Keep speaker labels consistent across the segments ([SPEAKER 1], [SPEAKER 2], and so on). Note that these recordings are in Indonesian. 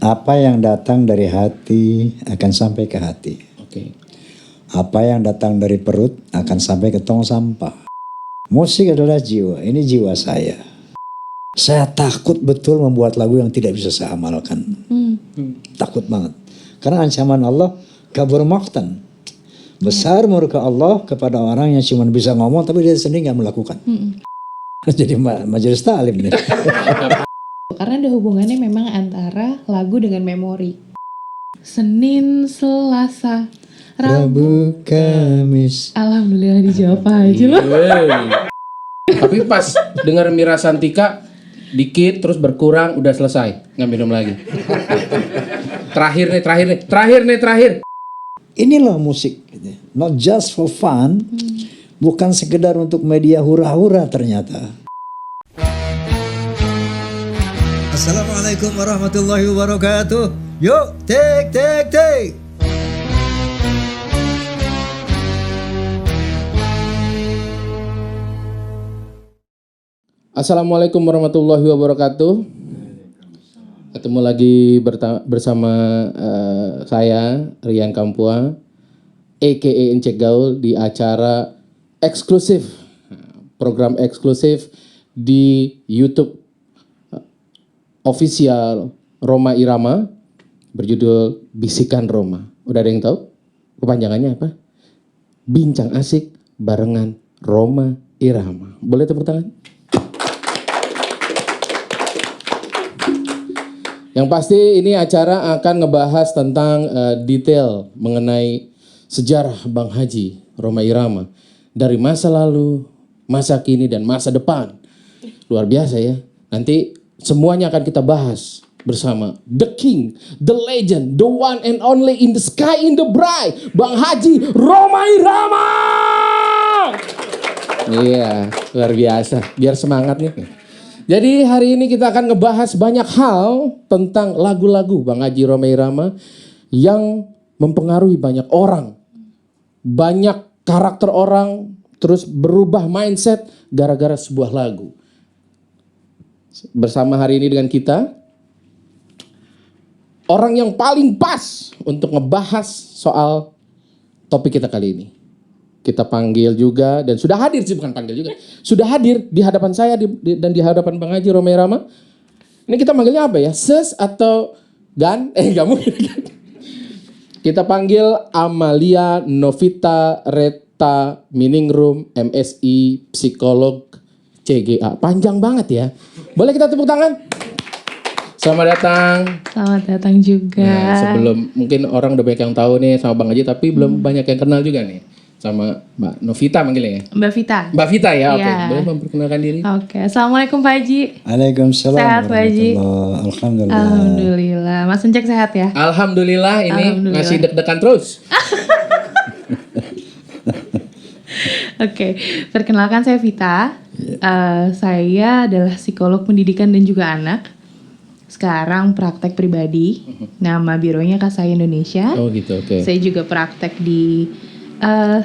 [SPEAKER 1] Apa yang datang dari hati akan sampai ke hati.
[SPEAKER 2] Oke.
[SPEAKER 1] Apa yang datang dari perut akan sampai ke tong sampah. Musik adalah jiwa, ini jiwa saya. Saya takut betul membuat lagu yang tidak bisa saya amalkan. Takut banget. Karena ancaman Allah kabur maqtan. Besar murka Allah kepada orang yang cuma bisa ngomong tapi dia sendiri nggak melakukan. Jadi majelis taklim nih.
[SPEAKER 3] Karena ada hubungannya memang antara lagu dengan memori. Senin, Selasa,
[SPEAKER 1] Rabu, Kamis.
[SPEAKER 3] Alhamdulillah dijawab aja loh.
[SPEAKER 2] Tapi pas dengar Mira Santika dikit terus berkurang udah selesai, nggak minum lagi. Terakhir.
[SPEAKER 1] Ini loh musik, gitu. Not just for fun, bukan sekedar untuk media hura-hura ternyata. Assalamualaikum warahmatullahi wabarakatuh. Yuk, take.
[SPEAKER 2] Assalamualaikum warahmatullahi wabarakatuh. Ketemu lagi bersama saya Rian Kampua, aka Encik Gaul, di acara eksklusif, program eksklusif di YouTube official Rhoma Irama berjudul Bisikan Rhoma. Udah ada yang tahu kepanjangannya apa? Bincang asik barengan Rhoma Irama. Boleh tepuk tangan? Yang pasti ini acara akan ngebahas tentang detail mengenai sejarah Bang Haji Rhoma Irama dari masa lalu, masa kini, dan masa depan. Luar biasa ya. Nanti semuanya akan kita bahas bersama The King, The Legend, The One and Only in the Sky in the Bright, Bang Haji Rhoma Irama. Iya, luar biasa. Biar semangat nih. Jadi hari ini kita akan ngebahas banyak hal tentang lagu-lagu Bang Haji Rhoma Irama yang mempengaruhi banyak orang. Banyak karakter orang terus berubah mindset gara-gara sebuah lagu. Bersama hari ini dengan kita orang yang paling pas untuk ngebahas soal topik kita kali ini. Kita panggil juga dan sudah hadir sih, bukan panggil juga. Sudah hadir di hadapan saya dan di hadapan Bang Haji Rhoma Irama. Ini kita manggilnya apa ya? Ses atau Gan? Gak mungkin. Kita panggil Amalia Novita Reta Miningrum MSI Psikolog CGA. Panjang banget ya. Boleh kita tepuk tangan? Selamat datang.
[SPEAKER 3] Selamat datang juga.
[SPEAKER 2] Nah, sebelum mungkin orang udah banyak yang tahu nih sama Bang Haji, tapi belum banyak yang kenal juga nih sama Mbak Novita manggilnya ya.
[SPEAKER 3] Mbak Vita.
[SPEAKER 2] Mbak Vita ya, oke.
[SPEAKER 3] Iya.
[SPEAKER 2] Boleh memperkenalkan diri?
[SPEAKER 3] Oke, Assalamualaikum Pak Haji.
[SPEAKER 1] Waalaikumsalam.
[SPEAKER 3] Sehat, Pak Haji?
[SPEAKER 1] Alhamdulillah.
[SPEAKER 3] Alhamdulillah. Mas Encek sehat ya?
[SPEAKER 2] Alhamdulillah, ini
[SPEAKER 3] Alhamdulillah.
[SPEAKER 2] masih deg-degan terus.
[SPEAKER 3] Oke, perkenalkan saya Vita. Saya adalah psikolog pendidikan dan juga anak. Sekarang praktek pribadi. Nama bironya Kasai Indonesia.
[SPEAKER 2] Oh gitu, oke.
[SPEAKER 3] Saya juga praktek di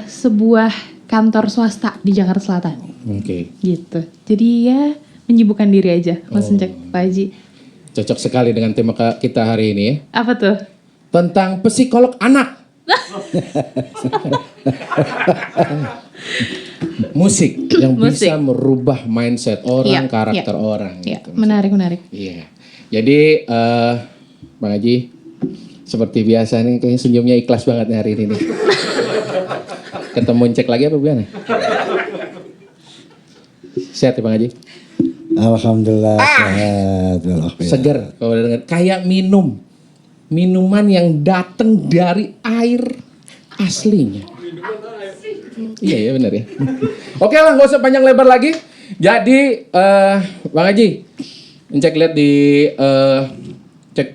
[SPEAKER 3] sebuah kantor swasta di Jakarta Selatan.
[SPEAKER 2] Oke.
[SPEAKER 3] Gitu. Jadi ya menyibukkan diri aja, Mas Encek, Pak Haji.
[SPEAKER 2] Cocok sekali dengan tema kita hari ini ya.
[SPEAKER 3] Apa tuh?
[SPEAKER 2] Tentang psikolog anak. Musik yang bisa merubah mindset orang, karakter orang.
[SPEAKER 3] Iya,
[SPEAKER 2] Gitu.
[SPEAKER 3] menarik.
[SPEAKER 2] Iya. Jadi Bang Haji, seperti biasa nih kayaknya senyumnya ikhlas banget nih hari ini nih. Ketemu cek lagi apa gimana? Sehat ya Bang Haji?
[SPEAKER 1] Alhamdulillah sehat.
[SPEAKER 2] Seger kalau udah denger. Kayak minuman yang datang dari air aslinya. Iya benar ya. Oke lah, gak usah panjang lebar lagi. Jadi Bang Haji, cek lihat di cek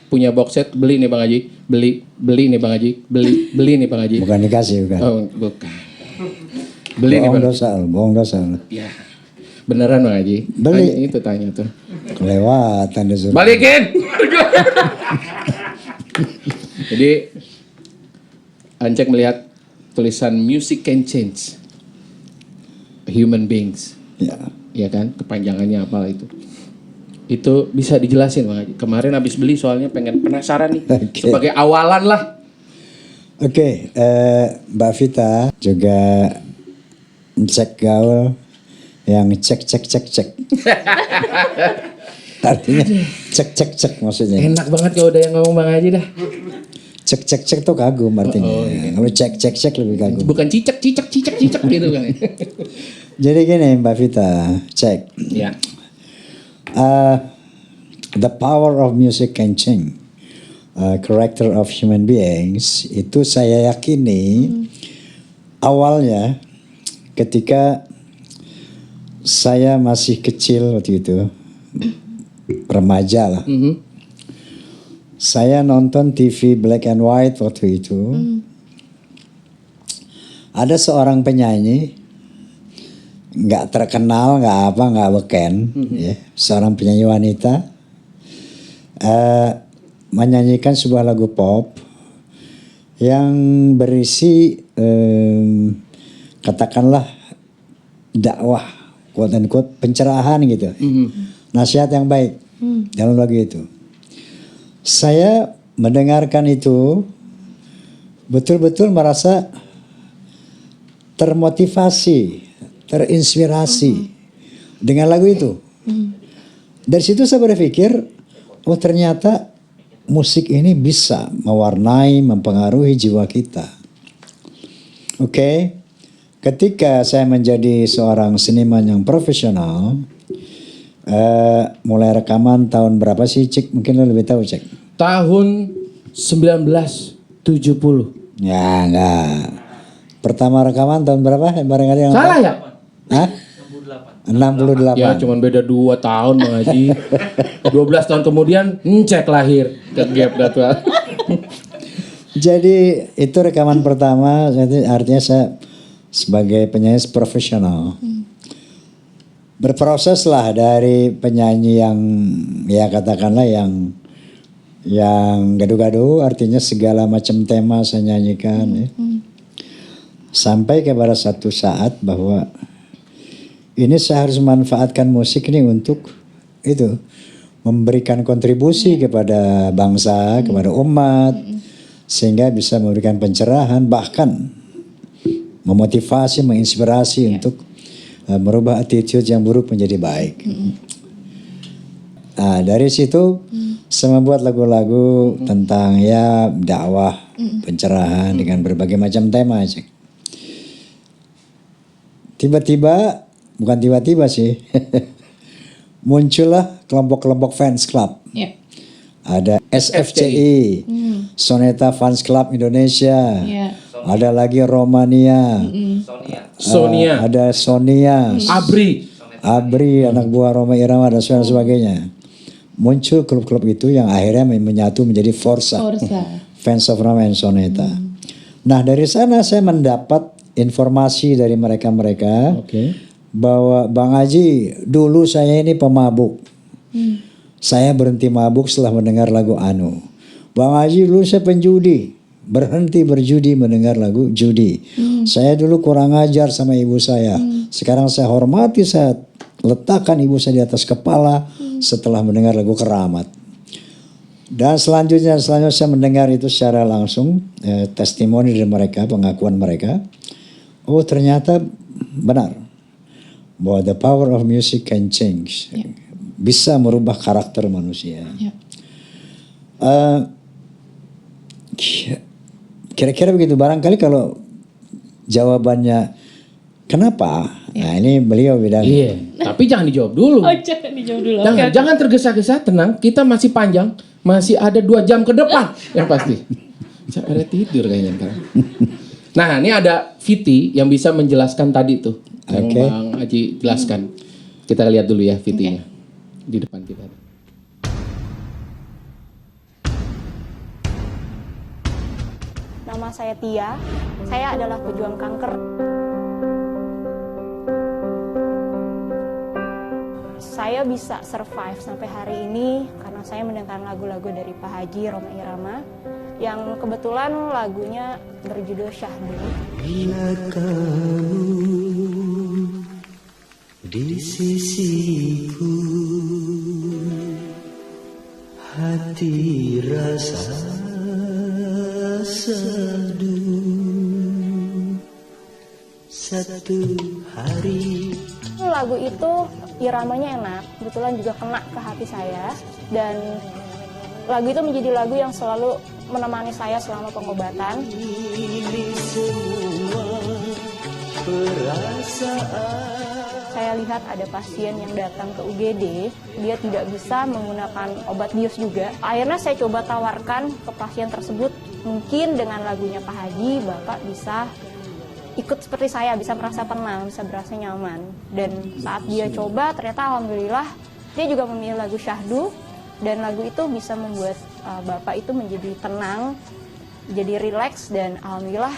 [SPEAKER 2] punya box set, beli nih Bang Haji, beli nih Bang Haji, beli nih Bang Haji.
[SPEAKER 1] Bukan dikasih, bukan.
[SPEAKER 2] Oh bukan. Beli nih Bang Haji.
[SPEAKER 1] Bohong dosa.
[SPEAKER 2] Ya. Beneran Bang Haji?
[SPEAKER 1] Beli.
[SPEAKER 2] Tanya, itu tanya tuh.
[SPEAKER 1] Kelewatan disuruh.
[SPEAKER 2] Balikin. Jadi Ancek melihat tulisan music can change human beings.
[SPEAKER 1] Ya.
[SPEAKER 2] Ya kan? Kepanjangannya apa itu? Itu bisa dijelasin Bang Haji. Kemarin habis beli soalnya pengen penasaran nih.
[SPEAKER 1] Oke.
[SPEAKER 2] Sebagai awalan lah.
[SPEAKER 1] Oke, Mbak Vita juga cek gaul yang cek. Artinya cek maksudnya.
[SPEAKER 2] Enak banget kalau udah yang ngomong Bang Haji dah.
[SPEAKER 1] Cek tuh kagum artinya. Kalau cek lebih kagum.
[SPEAKER 2] Bukan cicak gitu kan.
[SPEAKER 1] Jadi gini Mbak Vita, cek.
[SPEAKER 2] Ya.
[SPEAKER 1] The power of music can change character of human beings. Itu saya yakini awalnya ketika saya masih kecil waktu itu, remaja lah. Saya nonton TV black and white waktu itu. Ada seorang penyanyi, nggak terkenal, nggak beken, ya, seorang penyanyi wanita menyanyikan sebuah lagu pop yang berisi katakanlah dakwah, quote unquote, pencerahan gitu, nasihat yang baik dalam lagu itu. Saya mendengarkan itu betul-betul merasa termotivasi, terinspirasi dengan lagu itu. Dari situ saya berpikir, oh ternyata musik ini bisa mewarnai, mempengaruhi jiwa kita. Oke, ketika saya menjadi seorang seniman yang profesional, mulai rekaman tahun berapa sih Cik? Mungkin lo lebih tahu Cik.
[SPEAKER 2] Tahun 1970.
[SPEAKER 1] Ya enggak. Pertama rekaman tahun berapa? Barangkali yang
[SPEAKER 2] Salah ya?
[SPEAKER 1] Hah? 68.
[SPEAKER 2] Ya cuman beda 2 tahun Bang Haji. 12 tahun kemudian cek lahir ke gap data.
[SPEAKER 1] Jadi itu rekaman pertama, artinya saya sebagai penyanyi profesional. Berproses lah dari penyanyi yang ya katakanlah yang gaduh-gaduh, artinya segala macam tema saya nyanyikan. Ya. Sampai kepada satu saat bahwa ini saya harus memanfaatkan musik ini untuk itu memberikan kontribusi kepada bangsa, kepada umat, sehingga bisa memberikan pencerahan, bahkan memotivasi, menginspirasi untuk merubah attitude yang buruk menjadi baik. Nah, dari situ saya membuat lagu-lagu tentang ya dakwah, pencerahan dengan berbagai macam tema. Tiba-tiba, bukan tiba-tiba sih, muncullah kelompok-kelompok fans club.
[SPEAKER 3] Ya.
[SPEAKER 1] Ada SFCI, Soneta Fans Club Indonesia.
[SPEAKER 3] Ya.
[SPEAKER 1] Ada lagi Romania.
[SPEAKER 2] Sonia.
[SPEAKER 1] Ada Sonia. Abri, anak buah Roma Irama dan sebagainya. Muncul klub-klub itu yang akhirnya menyatu menjadi Forza. Fans of Roma and Soneta. Nah, dari sana saya mendapat informasi dari mereka-mereka bahwa Bang Haji, dulu saya ini pemabuk. Saya berhenti mabuk setelah mendengar lagu Anu. Bang Haji, dulu saya penjudi, berhenti berjudi mendengar lagu Judi. Saya dulu kurang ajar sama ibu saya. Sekarang saya hormati, saya letakkan ibu saya di atas kepala setelah mendengar lagu Keramat. Dan selanjutnya saya mendengar itu secara langsung, testimoni dari mereka, pengakuan mereka. Oh ternyata benar bahwa the power of music can change, bisa merubah karakter manusia. Kira-kira begitu. Barangkali kalau jawabannya kenapa, nah ini beliau bilang.
[SPEAKER 2] Iya, tapi jangan dijawab dulu.
[SPEAKER 3] Oh, jangan dijawab dulu.
[SPEAKER 2] Jangan tergesa-gesa, tenang. Kita masih panjang, masih ada 2 jam ke depan yang pasti. Saya pada tidur kayaknya ntar. Nah, ini ada Viti yang bisa menjelaskan tadi tuh yang Bang Haji jelaskan. Kita lihat dulu ya Vitinya di depan kita.
[SPEAKER 4] Nama saya Tia, saya adalah pejuang kanker. Saya bisa survive sampai hari ini karena saya mendengarkan lagu-lagu dari Pak Haji Roma Irama yang kebetulan lagunya berjudul Syahdu.
[SPEAKER 5] Bila kamu di sisiku.
[SPEAKER 1] hati rasa seduh satu hari.
[SPEAKER 4] Lagu itu iramanya enak, kebetulan juga kena ke hati saya, dan lagu itu menjadi lagu yang selalu menemani saya selama pengobatan. Saya lihat ada pasien yang datang ke UGD, dia tidak bisa menggunakan obat bius juga. Akhirnya saya coba tawarkan ke pasien tersebut, mungkin dengan lagunya Pak Haji, Bapak bisa ikut seperti saya, bisa merasa tenang, bisa berasa nyaman. Dan saat dia coba, ternyata alhamdulillah dia juga memilih lagu Syahdu, dan lagu itu bisa membuat Bapak itu menjadi tenang, jadi rileks, dan alhamdulillah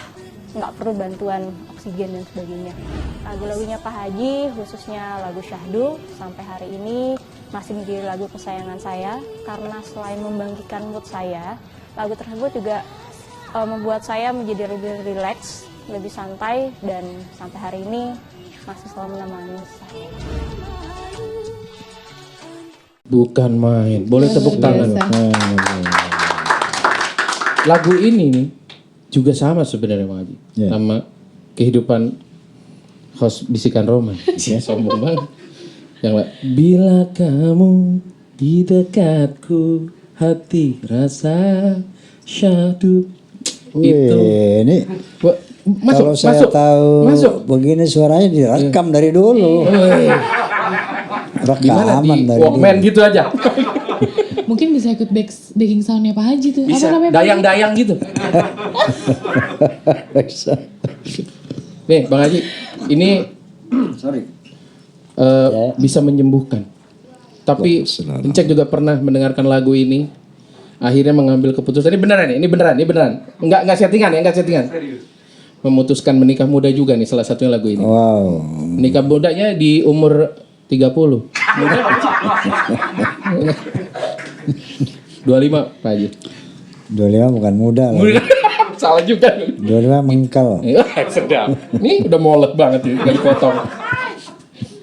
[SPEAKER 4] nggak perlu bantuan oksigen dan sebagainya. Lagu-lagunya Pak Haji, khususnya lagu Syahdu, sampai hari ini masih menjadi lagu kesayangan saya, karena selain membangkitkan mood saya, lagu tersebut juga membuat saya menjadi lebih rileks, lebih santai, dan sampai hari ini masih selalu menemani saya.
[SPEAKER 2] Bukan main. Boleh tepuk tangan. Lagu ini nih juga sama sebenarnya Bang Haji.
[SPEAKER 1] Ya.
[SPEAKER 2] Sama kehidupan host Bisikan Roman. Sombong banget. Yang bila kamu di dekatku, hati rasa syahdu. Itu.
[SPEAKER 1] Ini
[SPEAKER 2] Masuk,
[SPEAKER 1] kalau saya
[SPEAKER 2] masuk,
[SPEAKER 1] tahu
[SPEAKER 2] masuk.
[SPEAKER 1] begini suaranya direkam dari dulu.
[SPEAKER 2] Gimana
[SPEAKER 1] Rekaman
[SPEAKER 2] di
[SPEAKER 1] dari
[SPEAKER 2] Walkman
[SPEAKER 1] dulu.
[SPEAKER 2] gitu aja.
[SPEAKER 3] Mungkin bisa ikut backing soundnya Pak Haji tuh.
[SPEAKER 2] Bisa
[SPEAKER 3] Apa namanya, Pak Haji?
[SPEAKER 2] dayang-dayang gitu. Nih Bang Haji, ini
[SPEAKER 1] Sorry.
[SPEAKER 2] bisa menyembuhkan. Tapi
[SPEAKER 1] Selalu.
[SPEAKER 2] Encek juga pernah mendengarkan lagu ini, akhirnya mengambil keputusan. Ini beneran. Enggak settingan ya, enggak settingan. Memutuskan menikah muda juga nih salah satunya lagu ini.
[SPEAKER 1] Wow.
[SPEAKER 2] Menikah mudanya di umur 30. 25 Pak Haji.
[SPEAKER 1] 25 bukan muda lah.
[SPEAKER 2] Salah juga.
[SPEAKER 1] 25 mengkal.
[SPEAKER 2] Sedap. Ini udah molek banget nih, gak dipotong.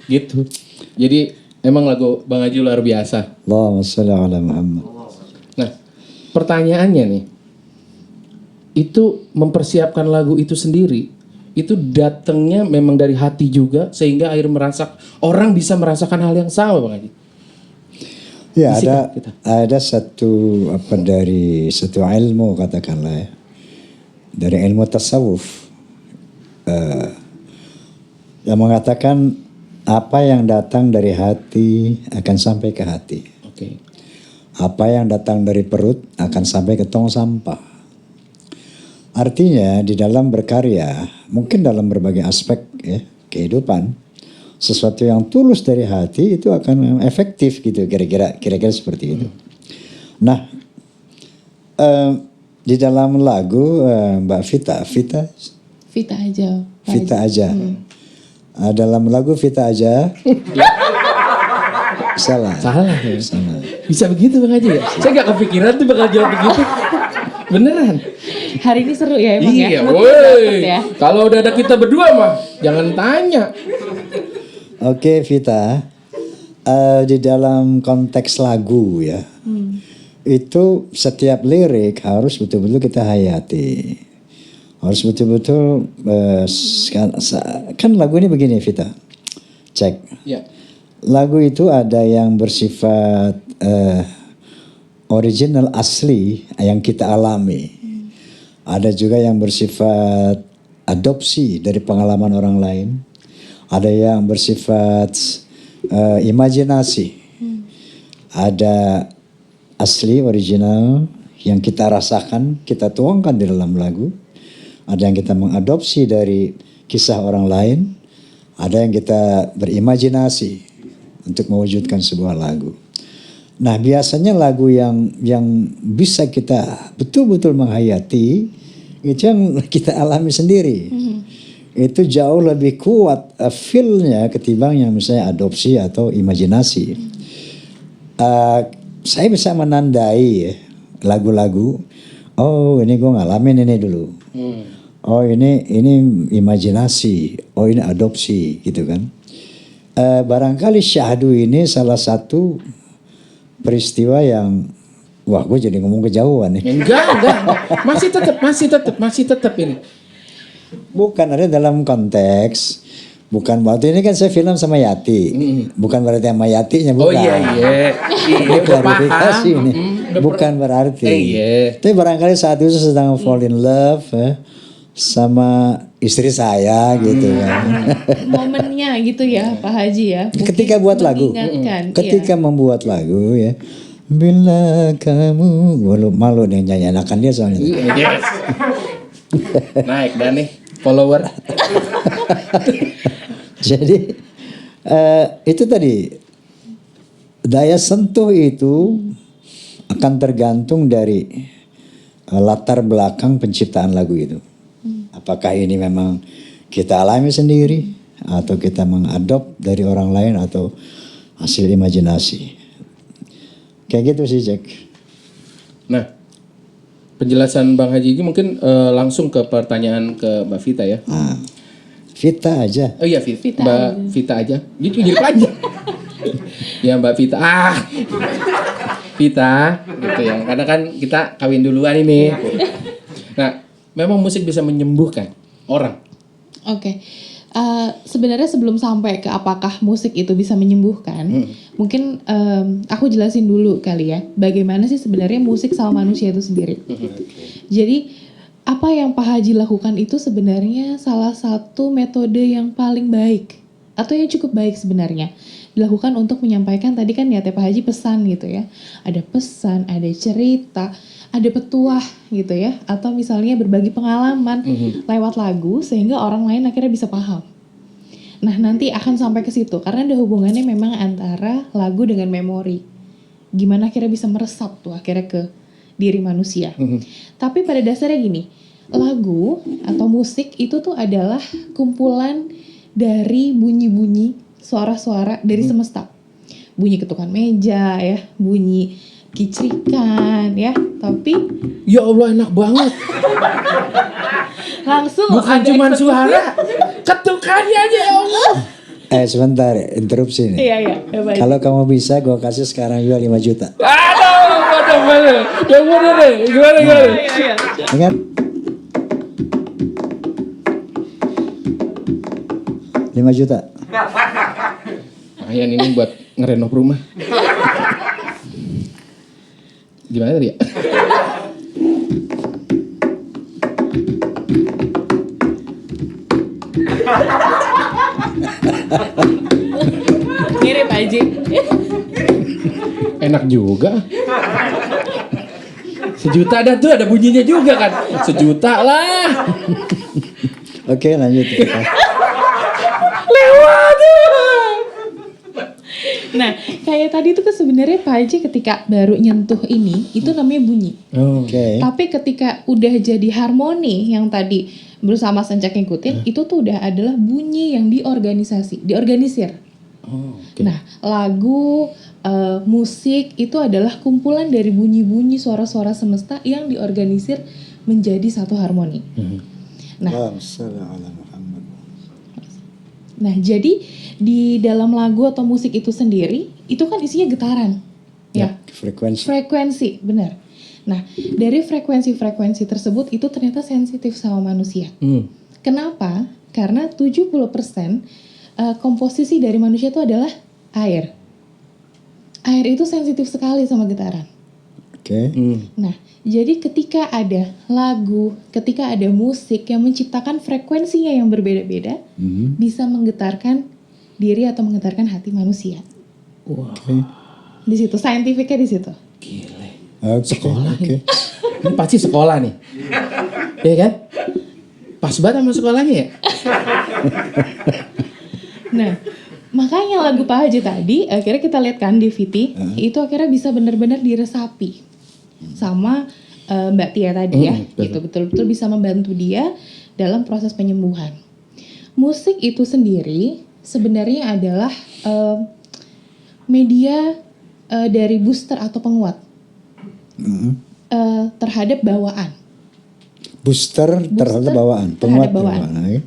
[SPEAKER 2] Gitu. Jadi emang lagu Bang Haji luar biasa.
[SPEAKER 1] Allahumma sholli ala Muhammad.
[SPEAKER 2] Nah, pertanyaannya nih, itu mempersiapkan lagu itu sendiri, itu datangnya memang dari hati juga, sehingga orang bisa merasakan hal yang sama Bang Haji.
[SPEAKER 1] Ya
[SPEAKER 2] Bisikan kita.
[SPEAKER 1] ada satu dari satu ilmu katakanlah ya, dari ilmu tasawuf yang mengatakan apa yang datang dari hati akan sampai ke hati.
[SPEAKER 2] Oke.
[SPEAKER 1] Apa yang datang dari perut akan sampai ke tong sampah. Artinya di dalam berkarya, mungkin dalam berbagai aspek ya, kehidupan, sesuatu yang tulus dari hati itu akan efektif gitu, kira-kira seperti itu. Nah, di dalam lagu Mbak Vita
[SPEAKER 3] aja. Pak
[SPEAKER 1] Vita
[SPEAKER 3] Haji.
[SPEAKER 1] aja. Dalam lagu Vita aja. Salah.
[SPEAKER 2] Ya?
[SPEAKER 1] Salah.
[SPEAKER 2] Bisa begitu Bang Haji ya? Saya gak kepikiran tuh bakal jawab begitu. Beneran.
[SPEAKER 3] Hari ini seru ya emang
[SPEAKER 2] Iya,
[SPEAKER 3] ya.
[SPEAKER 2] woi.
[SPEAKER 3] Ya.
[SPEAKER 2] Kalau udah ada kita berdua mah, jangan tanya.
[SPEAKER 1] Oke Vita, di dalam konteks lagu ya, itu setiap lirik harus betul-betul kita hayati, harus betul-betul kan lagu ini begini Vita, cek.
[SPEAKER 2] Ya.
[SPEAKER 1] Lagu itu ada yang bersifat original asli yang kita alami, ada juga yang bersifat adopsi dari pengalaman orang lain. Ada yang bersifat imajinasi, ada asli original yang kita rasakan, kita tuangkan di dalam lagu. Ada yang kita mengadopsi dari kisah orang lain, ada yang kita berimajinasi untuk mewujudkan sebuah lagu. Nah biasanya lagu yang bisa kita betul-betul menghayati itu yang kita alami sendiri. Itu jauh lebih kuat feel-nya ketimbang yang misalnya adopsi atau imajinasi. Saya bisa menandai lagu-lagu, oh ini gue ngalamin ini dulu. Oh ini imajinasi, oh ini adopsi gitu kan. Barangkali syahdu ini salah satu peristiwa yang Wah, gue jadi ngomong kejauhan nih.
[SPEAKER 2] Enggak. Masih tetap ini.
[SPEAKER 1] Bukan, ada dalam konteks. Bukan, waktu ini kan saya film sama Yati. Bukan berarti sama Yatinya, bukan.
[SPEAKER 2] Oh iya.
[SPEAKER 1] Ini klarifikasi ini. Bukan berarti. Tapi barangkali saat itu saya sedang fall in love sama istri saya gitu kan.
[SPEAKER 3] Momennya gitu ya Pak Haji ya. Mungkin
[SPEAKER 1] Ketika buat lagu.
[SPEAKER 3] mengingatkan,
[SPEAKER 1] Ketika membuat lagu ya. Bila kamu, malu nih nyanyi anakan dia soalnya.
[SPEAKER 2] Yes. Naik dah nih follower.
[SPEAKER 1] Jadi itu tadi daya sentuh itu akan tergantung dari latar belakang penciptaan lagu itu. Apakah ini memang kita alami sendiri atau kita mengadop dari orang lain atau hasil imajinasi. Kayak gitu sih, Jack.
[SPEAKER 2] Nah, penjelasan Bang Haji ini mungkin langsung ke pertanyaan ke Mbak Vita ya.
[SPEAKER 1] Nah, Vita aja.
[SPEAKER 2] Oh iya, Mbak Vita aja. Gitu jadi aja. Ya Mbak Vita. Vita, gitu ya. Karena kan kita kawin duluan ini. Nah, memang musik bisa menyembuhkan orang.
[SPEAKER 3] Oke. Sebenarnya sebelum sampai ke apakah musik itu bisa menyembuhkan, mungkin aku jelasin dulu kali ya, bagaimana sih sebenarnya musik sama manusia itu sendiri. Jadi apa yang Pak Haji lakukan itu sebenarnya salah satu metode yang paling baik atau yang cukup baik sebenarnya dilakukan untuk menyampaikan tadi kan niatnya Pak Haji pesan gitu ya. Ada pesan, ada cerita, ada petuah gitu ya, atau misalnya berbagi pengalaman lewat lagu sehingga orang lain akhirnya bisa paham. Nah nanti akan sampai ke situ karena ada hubungannya memang antara lagu dengan memori. Gimana akhirnya bisa meresap tuh akhirnya ke diri manusia. Tapi pada dasarnya gini, lagu atau musik itu tuh adalah kumpulan dari bunyi-bunyi, suara-suara dari semesta. Bunyi ketukan meja ya, bunyi kicikan ya, tapi
[SPEAKER 2] Ya Allah enak banget.
[SPEAKER 3] langsung
[SPEAKER 2] Bukan
[SPEAKER 3] ada
[SPEAKER 2] cuma
[SPEAKER 3] eksekusi.
[SPEAKER 2] suara, ketukannya aja ya Allah.
[SPEAKER 1] Sebentar, interupsi nih.
[SPEAKER 3] Iya, baik.
[SPEAKER 1] Kalau kamu bisa, gue kasih sekarang juga 5 juta.
[SPEAKER 2] Aduh, mana? Yang mana deh? Gimana?
[SPEAKER 3] Iya.
[SPEAKER 1] Ingat? 5 juta.
[SPEAKER 2] Lumayan ini buat ngerenov rumah. Gimana tadi ya?
[SPEAKER 3] Mirip aja.
[SPEAKER 2] Enak juga. Sejuta dah tuh ada bunyinya juga kan. Sejuta lah.
[SPEAKER 1] Oke, lanjut.
[SPEAKER 2] Lewat.
[SPEAKER 3] Nah, kayak tadi itu kan sebenarnya Pak Haji ketika baru nyentuh ini, itu namanya bunyi.
[SPEAKER 1] Oke.
[SPEAKER 3] Tapi ketika udah jadi harmoni yang tadi berusaha Mas Encek ngikutin, itu tuh udah adalah bunyi yang diorganisir.
[SPEAKER 2] Oke.
[SPEAKER 3] Nah, lagu, musik itu adalah kumpulan dari bunyi-bunyi suara-suara semesta yang diorganisir menjadi satu harmoni. Nah, jadi di dalam lagu atau musik itu sendiri, itu kan isinya getaran. Ya, frekuensi, benar. Nah, dari frekuensi-frekuensi tersebut itu ternyata sensitif sama manusia. Kenapa? Karena 70% komposisi dari manusia itu adalah air. Air itu sensitif sekali sama getaran.
[SPEAKER 1] Oke.
[SPEAKER 3] Nah, jadi ketika ada lagu, ketika ada musik yang menciptakan frekuensinya yang berbeda-beda, bisa menggetarkan diri atau menggetarkan hati manusia.
[SPEAKER 1] Oke.
[SPEAKER 3] Di situ, saintifiknya di situ.
[SPEAKER 2] Gile.
[SPEAKER 1] Sekolah. Oke.
[SPEAKER 2] Ini pasti sekolah nih. Iya kan? Pas banget sama sekolahnya ya?
[SPEAKER 3] Nah, makanya lagu Pak Haji tadi, akhirnya kita lihat kan di VT, itu akhirnya bisa benar-benar diresapi sama Mbak Tia tadi ya, gitu betul-betul bisa membantu dia dalam proses penyembuhan. Musik itu sendiri sebenarnya adalah media dari booster atau penguat terhadap bawaan.
[SPEAKER 1] Booster terhadap bawaan, penguat
[SPEAKER 3] bawaan.
[SPEAKER 1] bawaan.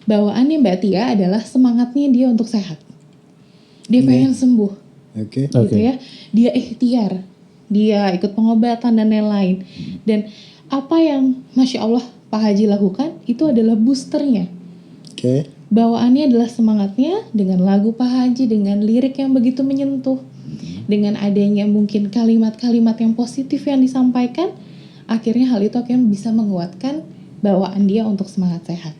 [SPEAKER 3] Bawaannya Mbak Tia adalah semangatnya dia untuk sehat. Dia pengen sembuh,
[SPEAKER 1] Oke.
[SPEAKER 3] gitu ya. Dia ikhtiar dia ikut pengobatan dan lain-lain. Dan apa yang Masya Allah Pak Haji lakukan itu adalah boosternya.
[SPEAKER 1] Oke.
[SPEAKER 3] Bawaannya adalah semangatnya dengan lagu Pak Haji, dengan lirik yang begitu menyentuh, dengan adanya mungkin kalimat-kalimat yang positif yang disampaikan, akhirnya hal itu akhirnya bisa menguatkan bawaan dia untuk semangat sehat.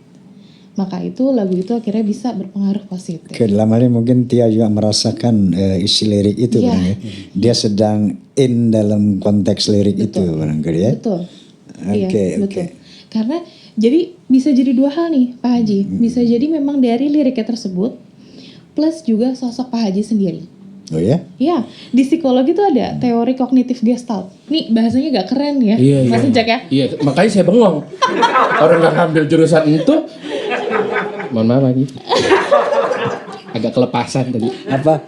[SPEAKER 3] Maka itu lagu itu akhirnya bisa berpengaruh positif.
[SPEAKER 1] Oke, dalam hal ini mungkin Tia juga merasakan isi lirik itu
[SPEAKER 3] Iya.
[SPEAKER 1] barangkali. Dia sedang in dalam konteks lirik itu barangkali ya.
[SPEAKER 3] Betul.
[SPEAKER 1] Oke,
[SPEAKER 3] Iya,
[SPEAKER 1] oke.
[SPEAKER 3] betul. Karena jadi bisa jadi dua hal nih Pak Haji. Bisa jadi memang dari liriknya tersebut plus juga sosok Pak Haji sendiri.
[SPEAKER 1] Oh ya?
[SPEAKER 3] Ya, di psikologi itu ada teori kognitif gestalt. Nih bahasanya gak keren ya, Mas Jack ya.
[SPEAKER 2] Iya, makanya saya bengong. Orang nggak ngambil jurusan itu, mohon maaf lagi. Agak kelepasan tadi.
[SPEAKER 1] Apa?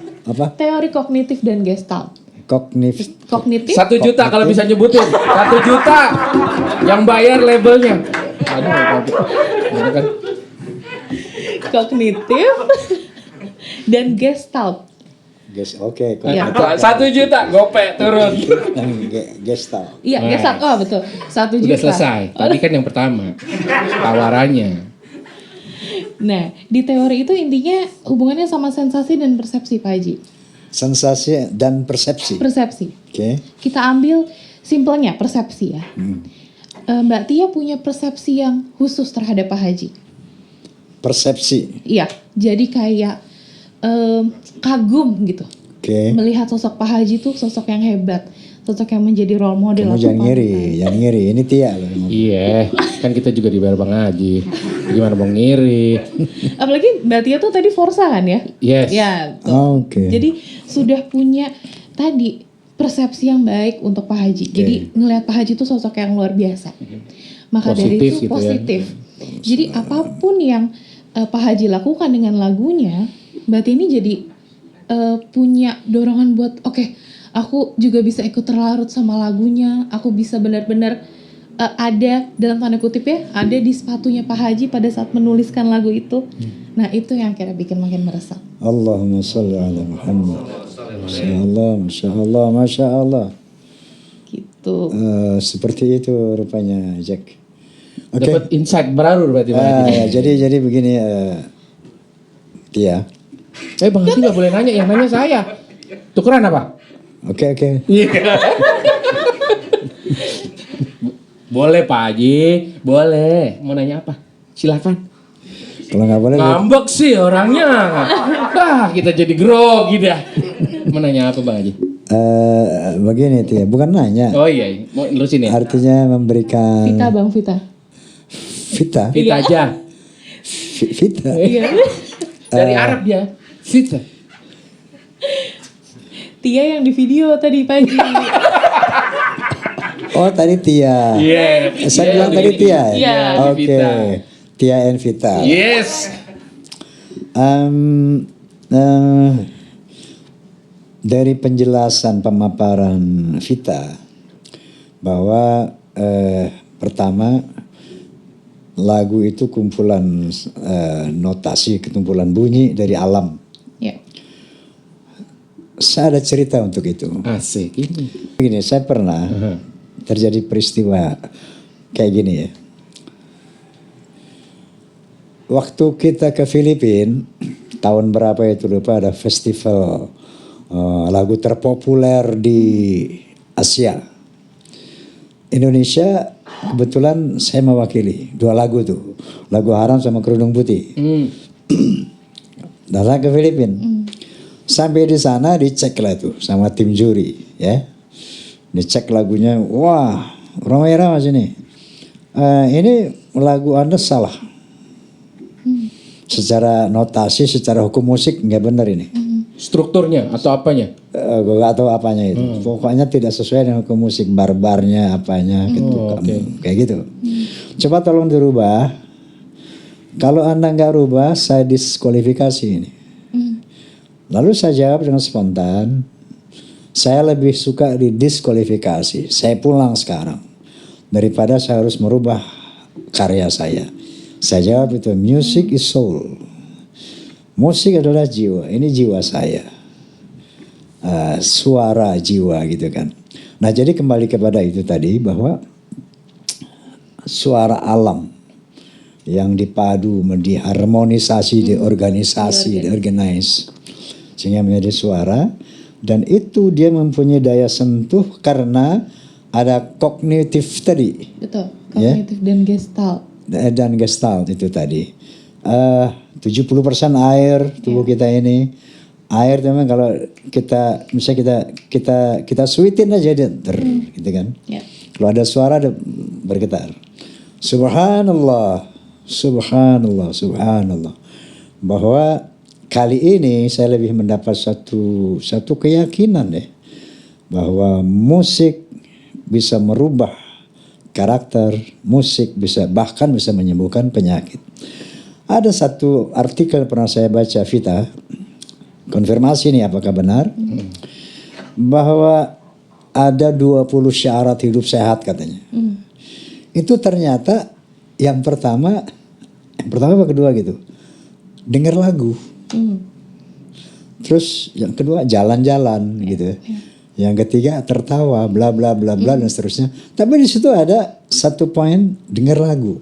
[SPEAKER 3] Teori kognitif dan gestalt.
[SPEAKER 1] Kognitif.
[SPEAKER 3] Kognitif
[SPEAKER 2] 1 juta kalau bisa nyebutin. 1 juta yang bayar labelnya. Aduh, kan.
[SPEAKER 3] kognitif dan gestalt.
[SPEAKER 1] Oke.
[SPEAKER 3] Iya.
[SPEAKER 2] 1 juta gope turun.
[SPEAKER 1] Gestalt.
[SPEAKER 3] Iya,
[SPEAKER 2] Nah.
[SPEAKER 3] gestalt. Oh, betul. 1 juta.
[SPEAKER 2] Udah selesai. Tadi kan yang pertama. Tawarannya.
[SPEAKER 3] Nah, di teori itu intinya hubungannya sama sensasi dan persepsi, Pak Haji.
[SPEAKER 1] Sensasi dan persepsi.
[SPEAKER 3] Persepsi.
[SPEAKER 1] Oke.
[SPEAKER 3] Kita ambil simpelnya persepsi ya. Mbak Tia punya persepsi yang khusus terhadap Pak Haji.
[SPEAKER 1] Persepsi.
[SPEAKER 3] Iya, jadi kayak kagum gitu.
[SPEAKER 1] Oke.
[SPEAKER 3] Melihat sosok Pak Haji tuh sosok yang hebat, sosok yang menjadi role model.
[SPEAKER 1] Kamu
[SPEAKER 3] atau
[SPEAKER 1] jangan
[SPEAKER 3] panutan.
[SPEAKER 1] ngiri. Ini Tia loh.
[SPEAKER 2] Iya, kan kita juga dibayar Bang Haji. Gimana mau ngiri?
[SPEAKER 3] Apalagi Mbak Tia tuh tadi Forsa kan ya?
[SPEAKER 2] Yes.
[SPEAKER 3] Ya. Betul.
[SPEAKER 1] Oke.
[SPEAKER 3] Jadi sudah punya tadi persepsi yang baik untuk Pak Haji. Jadi ngelihat Pak Haji itu sosok yang luar biasa. Maka dari
[SPEAKER 2] Positif
[SPEAKER 3] itu
[SPEAKER 2] gitu ya.
[SPEAKER 3] positif. Jadi apapun yang Pak Haji lakukan dengan lagunya, Mbak Tia ini jadi punya dorongan buat oke, aku juga bisa ikut terlarut sama lagunya. Aku bisa benar-benar ada dalam tanda kutip ya, ada di sepatunya Pak Haji pada saat menuliskan lagu itu. Nah itu yang akhirnya bikin makin meresap.
[SPEAKER 1] Allahumma sholli ala Muhammad. Masya Allah.
[SPEAKER 3] Gitu.
[SPEAKER 1] Seperti itu rupanya Jack. Oke.
[SPEAKER 2] Dapat insight baru berarti Bang Haji.
[SPEAKER 1] Jadi begini Tia.
[SPEAKER 2] Bang Haji nggak boleh nanya, yang nanya saya. Tukeran apa?
[SPEAKER 1] Oke.
[SPEAKER 2] Boleh Pak Haji, boleh. Mau nanya apa? Silakan.
[SPEAKER 1] Kalau nggak boleh,
[SPEAKER 2] Ngambek sih orangnya. Kita jadi grogi dah. Mau nanya apa Bang Haji?
[SPEAKER 1] begini Tia, bukan nanya.
[SPEAKER 2] Oh iya, mau nerusin ya?
[SPEAKER 1] Artinya memberikan
[SPEAKER 3] Vita Bang Vita.
[SPEAKER 1] Vita.
[SPEAKER 2] Vita aja.
[SPEAKER 1] Vita.
[SPEAKER 3] Iya.
[SPEAKER 2] Dari Arab dia. Vita.
[SPEAKER 3] Tia yang di video tadi pagi.
[SPEAKER 1] Oh tadi Tia.
[SPEAKER 2] Iya.
[SPEAKER 1] Saya bilang tadi Tia.
[SPEAKER 3] Iya.
[SPEAKER 1] Oke.
[SPEAKER 2] Vita.
[SPEAKER 1] Tia and Vita.
[SPEAKER 2] Yes.
[SPEAKER 1] Dari penjelasan pemaparan Vita bahwa pertama lagu itu kumpulan notasi, kumpulan bunyi dari alam.
[SPEAKER 3] Ya.
[SPEAKER 1] Saya ada cerita untuk itu.
[SPEAKER 2] Asik ini.
[SPEAKER 1] Begini, saya pernah terjadi peristiwa kayak gini ya. Waktu kita ke Filipina, tahun berapa itu lupa, ada festival lagu terpopuler di Asia. Indonesia kebetulan saya mewakili 2 lagu tuh, lagu Haram sama Kerudung Putih. Datang ke Filipina. Sampai di sana dicek lah tuh sama tim juri ya. Dicek lagunya, wah ramai-ramai sini. Ini lagu Anda salah. Secara notasi, secara hukum musik nggak benar ini.
[SPEAKER 2] Strukturnya atau apanya?
[SPEAKER 1] Gue gak tahu apanya itu. Pokoknya tidak sesuai dengan hukum musik, barbarnya apanya gitu. Kayak gitu. Coba tolong dirubah. Kalau Anda nggak rubah, saya diskualifikasi ini. Lalu saya jawab dengan spontan, saya lebih suka didiskualifikasi. Saya pulang sekarang daripada saya harus merubah karya saya. Saya jawab itu, music is soul. Musik adalah jiwa. Ini jiwa saya. Suara jiwa gitu kan. Nah jadi kembali kepada itu tadi bahwa suara alam yang dipadu, diharmonisasi, diorganisasi, diorganize sehingga menjadi suara, dan itu dia mempunyai daya sentuh karena ada kognitif tadi.
[SPEAKER 3] Betul, kognitif dan gestalt.
[SPEAKER 1] Dan gestalt itu tadi. 70% air tubuh kita ini. Air memang kalau kita misalnya kita sweetin aja dia gitu kan.
[SPEAKER 3] Ya.
[SPEAKER 1] Kalau ada suara ada bergetar. Subhanallah, subhanallah, subhanallah. Bahwa kali ini saya lebih mendapat satu keyakinan deh bahwa musik bisa merubah karakter, musik bahkan bisa menyembuhkan penyakit. Ada satu artikel pernah saya baca, Vita, konfirmasi nih apakah benar, bahwa ada 20 syarat hidup sehat katanya. Itu ternyata yang pertama apa kedua gitu, dengar lagu. Terus yang kedua jalan-jalan gitu. Yang ketiga tertawa, bla bla bla bla dan seterusnya. Tapi di situ ada satu poin, dengar lagu.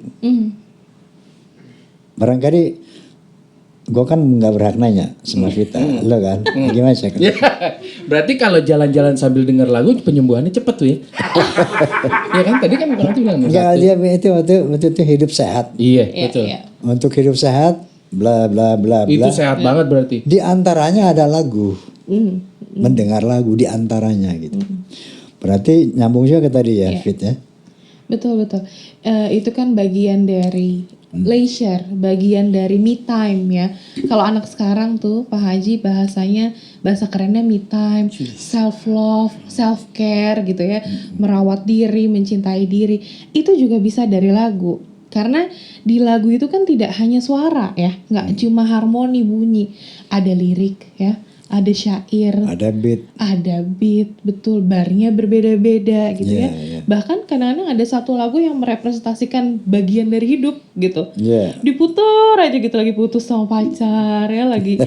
[SPEAKER 1] Barangkali gue kan nggak berhak nanya sama Vita, lo kan? Gimana sih?
[SPEAKER 2] Ya, berarti kalau jalan-jalan sambil dengar lagu penyembuhannya cepet tuh ya? Ya kan tadi kan orang bilang
[SPEAKER 1] Enggak, dia itu hidup sehat.
[SPEAKER 2] Iya betul.
[SPEAKER 1] Untuk hidup sehat, bla bla bla bla.
[SPEAKER 2] Itu sehat banget berarti.
[SPEAKER 1] Di antaranya ada lagu, mendengar lagu di antaranya gitu. Berarti nyambung juga ke tadi ya, Fit ya.
[SPEAKER 3] Betul. Itu kan bagian dari leisure, bagian dari me time ya. Kalau anak sekarang tuh Pak Haji bahasa kerennya me time, self love, self care gitu ya, merawat diri, mencintai diri. Itu juga bisa dari lagu. Karena di lagu itu kan tidak hanya suara ya, nggak cuma harmoni bunyi, ada lirik ya, ada syair, ada beat, betul, barnya berbeda-beda gitu ya. Bahkan kadang-kadang ada satu lagu yang merepresentasikan bagian dari hidup gitu. Diputar aja gitu, lagi putus sama pacar ya, lagi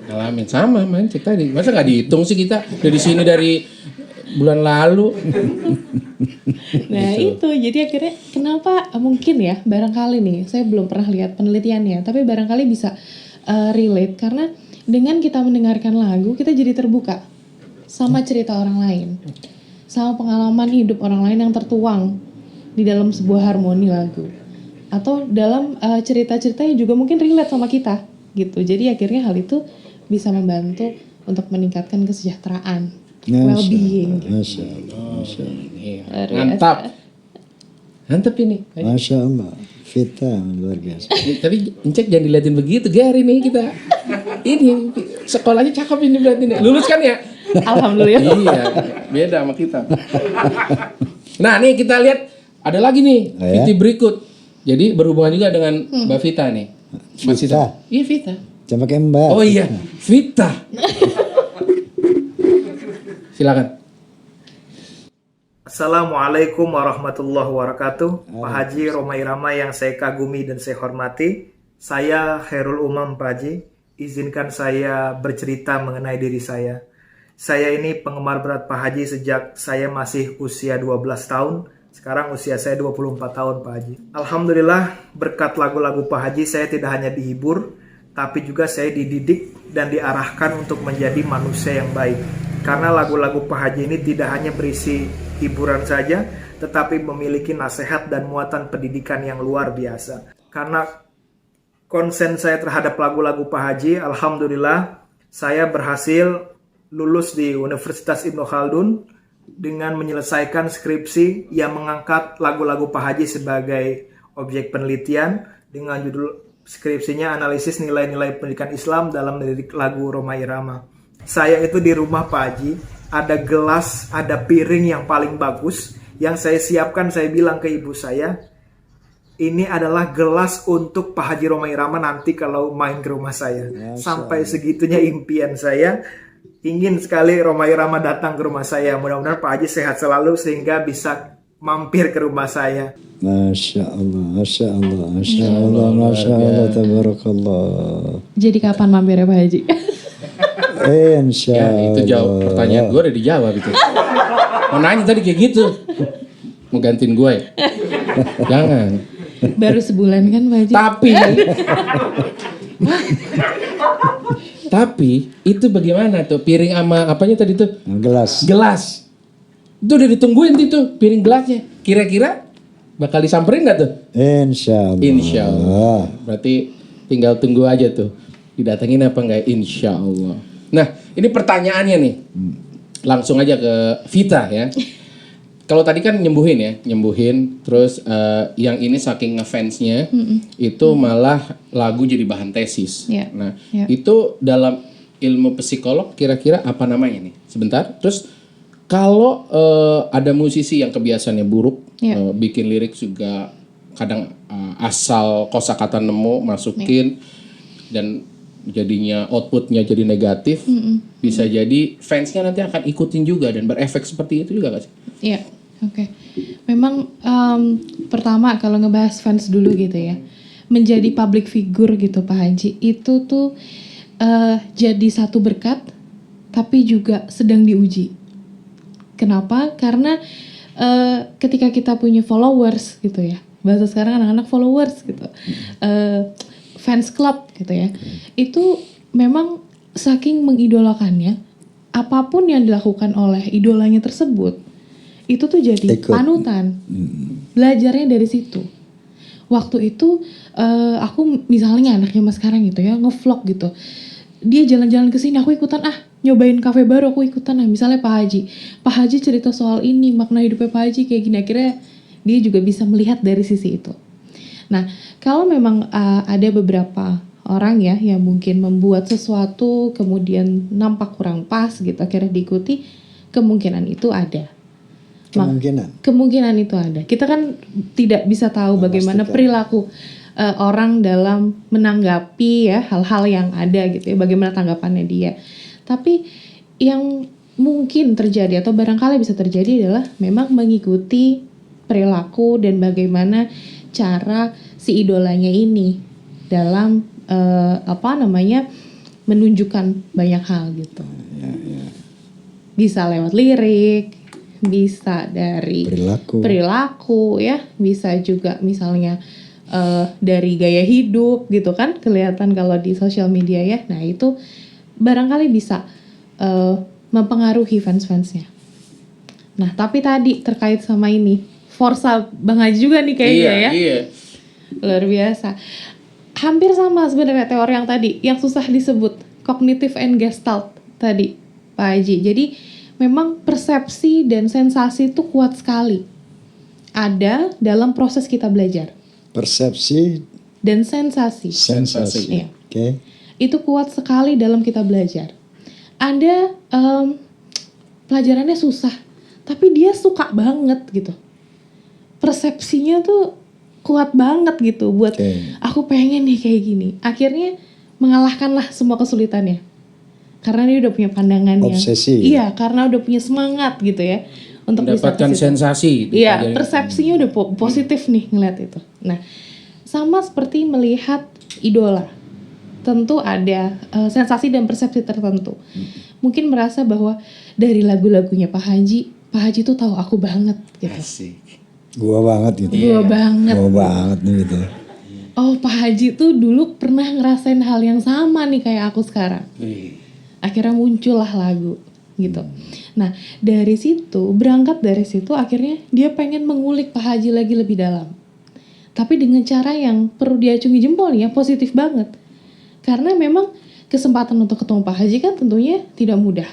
[SPEAKER 2] Ngalamin sama mancik tadi. Masa nggak dihitung sih kita dari sini dari bulan lalu.
[SPEAKER 3] Nah itu jadi akhirnya kenapa mungkin ya, barangkali nih saya belum pernah lihat penelitiannya, tapi barangkali bisa relate karena dengan kita mendengarkan lagu kita jadi terbuka sama cerita orang lain, sama pengalaman hidup orang lain yang tertuang di dalam sebuah harmoni lagu, atau dalam cerita-cerita yang juga mungkin relate sama kita gitu. Jadi akhirnya hal itu bisa membantu untuk meningkatkan kesejahteraan, well-being.
[SPEAKER 1] Masya Allah.
[SPEAKER 2] Mantap ini.
[SPEAKER 1] Masya Allah. Vita luar biasa.
[SPEAKER 2] Tapi Encek jangan diliatin begitu Gary nih kita. Ini sekolahnya cakep ini berarti nih. Lulus kan ya?
[SPEAKER 3] Alhamdulillah.
[SPEAKER 2] Iya, beda sama kita. Nah, nih kita lihat ada lagi nih VT berikut. Jadi berhubungan juga dengan Mbak Vita nih.
[SPEAKER 1] Vita.
[SPEAKER 2] Iya Vita.
[SPEAKER 1] Jangan pakai Mbak.
[SPEAKER 2] Oh iya, Vita. Silakan.
[SPEAKER 5] Assalamualaikum warahmatullahi wabarakatuh. Pak Haji Rhoma Irama yang saya kagumi dan saya hormati. Saya Khairul Umam Pak Haji. Izinkan saya bercerita mengenai diri saya. Saya ini penggemar berat Pak Haji sejak saya masih usia 12 tahun. Sekarang usia saya 24 tahun Pak Haji. Alhamdulillah berkat lagu-lagu Pak Haji saya tidak hanya dihibur, tapi juga saya dididik dan diarahkan untuk menjadi manusia yang baik. Karena lagu-lagu Pak Haji ini tidak hanya berisi hiburan saja, tetapi memiliki nasihat dan muatan pendidikan yang luar biasa. Karena konsen saya terhadap lagu-lagu Pak Haji, alhamdulillah saya berhasil lulus di Universitas Ibnu Khaldun dengan menyelesaikan skripsi yang mengangkat lagu-lagu Pak Haji sebagai objek penelitian dengan judul skripsinya analisis nilai-nilai pendidikan Islam dalam mendidik lagu Rhoma Irama. Saya itu di rumah Pak Haji, ada gelas, ada piring yang paling bagus yang saya siapkan. Saya bilang ke ibu saya, ini adalah gelas untuk Pak Haji Rhoma Irama nanti kalau main ke rumah saya. Sampai segitunya impian saya, ingin sekali Rhoma Irama datang ke rumah saya. Mudah-mudahan Pak Haji sehat selalu sehingga bisa mampir ke rumah saya.
[SPEAKER 1] Masya Allah, Masya Allah, Masya Allah, Masya Allah, Tabarakallah.
[SPEAKER 3] Jadi kapan mampir ya Pak Haji?
[SPEAKER 1] Insya
[SPEAKER 2] Ya itu jawab
[SPEAKER 1] Allah.
[SPEAKER 2] pertanyaan gue udah dijawab itu. Mau nanya tadi kayak gitu. Mau gantiin gue ya? Jangan.
[SPEAKER 3] Baru sebulan kan Pak Haji?
[SPEAKER 2] Tapi itu bagaimana tuh piring sama apanya tadi tuh?
[SPEAKER 1] Gelas.
[SPEAKER 2] Gelas. Itu udah ditungguin tuh piring gelasnya. Kira-kira bakal disamperin nggak tuh?
[SPEAKER 1] Insya Allah.
[SPEAKER 2] Insya Allah. Berarti tinggal tunggu aja tuh. Didatengin apa enggak? Insya Allah. Nah ini pertanyaannya nih. Langsung aja ke Vita ya. Kalau tadi kan nyembuhin. Terus yang ini saking ngefansnya itu malah lagu jadi bahan tesis.
[SPEAKER 3] Iya.
[SPEAKER 2] Nah
[SPEAKER 3] Iya.
[SPEAKER 2] itu dalam ilmu psikolog kira-kira apa namanya nih? Sebentar. Terus kalau ada musisi yang kebiasaannya buruk,
[SPEAKER 3] Iya.
[SPEAKER 2] bikin lirik juga kadang asal kosakata nemu masukin dan jadinya outputnya jadi negatif, bisa jadi fansnya nanti akan ikutin juga dan berefek seperti itu juga gak sih?
[SPEAKER 3] Iya, oke. Memang pertama kalau ngebahas fans dulu gitu ya, menjadi public figure gitu Pak Haji, itu tuh jadi satu berkat, tapi juga sedang diuji. Kenapa? Karena ketika kita punya followers gitu ya, bahasa sekarang anak-anak followers gitu, fans club gitu ya, itu memang saking mengidolakannya, apapun yang dilakukan oleh idolanya tersebut, itu tuh jadi
[SPEAKER 1] Ikut.
[SPEAKER 3] panutan. Belajarnya dari situ. Waktu itu aku misalnya anaknya mas sekarang gitu ya, ngevlog gitu. Dia jalan-jalan ke sini, aku ikutan nyobain kafe baru, aku ikutan misalnya Pak Haji cerita soal ini, makna hidupnya Pak Haji kayak gini, akhirnya dia juga bisa melihat dari sisi itu. Nah, kalau memang ada beberapa orang ya yang mungkin membuat sesuatu kemudian nampak kurang pas gitu, akhirnya diikuti, kemungkinan itu ada. Kemungkinan itu ada. Kita kan tidak bisa tahu bagaimana perilaku orang dalam menanggapi ya hal-hal yang ada gitu ya, bagaimana tanggapannya dia. Tapi yang mungkin terjadi atau barangkali bisa terjadi adalah memang mengikuti perilaku dan bagaimana cara si idolanya ini dalam menunjukkan banyak hal gitu. Bisa lewat lirik, bisa dari perilaku ya, bisa juga misalnya dari gaya hidup gitu kan, kelihatan kalau di sosial media ya. Nah itu barangkali bisa mempengaruhi fans-fansnya. Nah tapi tadi terkait sama ini, Forsa Bang Haji juga nih kayaknya ya.
[SPEAKER 2] Iya.
[SPEAKER 3] Luar biasa. Hampir sama sebenarnya teori yang tadi, yang susah disebut, cognitive and gestalt tadi Pak Haji. Jadi memang persepsi dan sensasi itu kuat sekali. Ada dalam proses kita belajar.
[SPEAKER 1] Persepsi
[SPEAKER 3] Dan sensasi. Iya.
[SPEAKER 1] Oke.
[SPEAKER 3] Itu kuat sekali dalam kita belajar. Ada pelajarannya susah, tapi dia suka banget gitu. Persepsinya tuh kuat banget gitu buat aku pengen nih kayak gini. Akhirnya mengalahkanlah semua kesulitannya. Karena dia udah punya pandangan
[SPEAKER 1] obsesi.
[SPEAKER 3] Iya, karena udah punya semangat gitu ya untuk
[SPEAKER 2] mendapatkan sensasi.
[SPEAKER 3] Iya, persepsinya udah positif nih ngeliat itu. Nah, sama seperti melihat idola. Tentu ada sensasi dan persepsi tertentu. Mungkin merasa bahwa dari lagu-lagunya Pak Haji tuh tahu aku banget gitu.
[SPEAKER 2] Asik.
[SPEAKER 1] Gua banget gitu.
[SPEAKER 3] Gua banget
[SPEAKER 1] nih gitu.
[SPEAKER 3] Oh, Pak Haji tuh dulu pernah ngerasain hal yang sama nih kayak aku sekarang. Akhirnya muncullah lagu gitu. Nah, berangkat dari situ akhirnya dia pengen mengulik Pak Haji lagi lebih dalam. Tapi dengan cara yang perlu diacungi jempol ya, positif banget. Karena memang kesempatan untuk ketemu Pak Haji kan tentunya tidak mudah.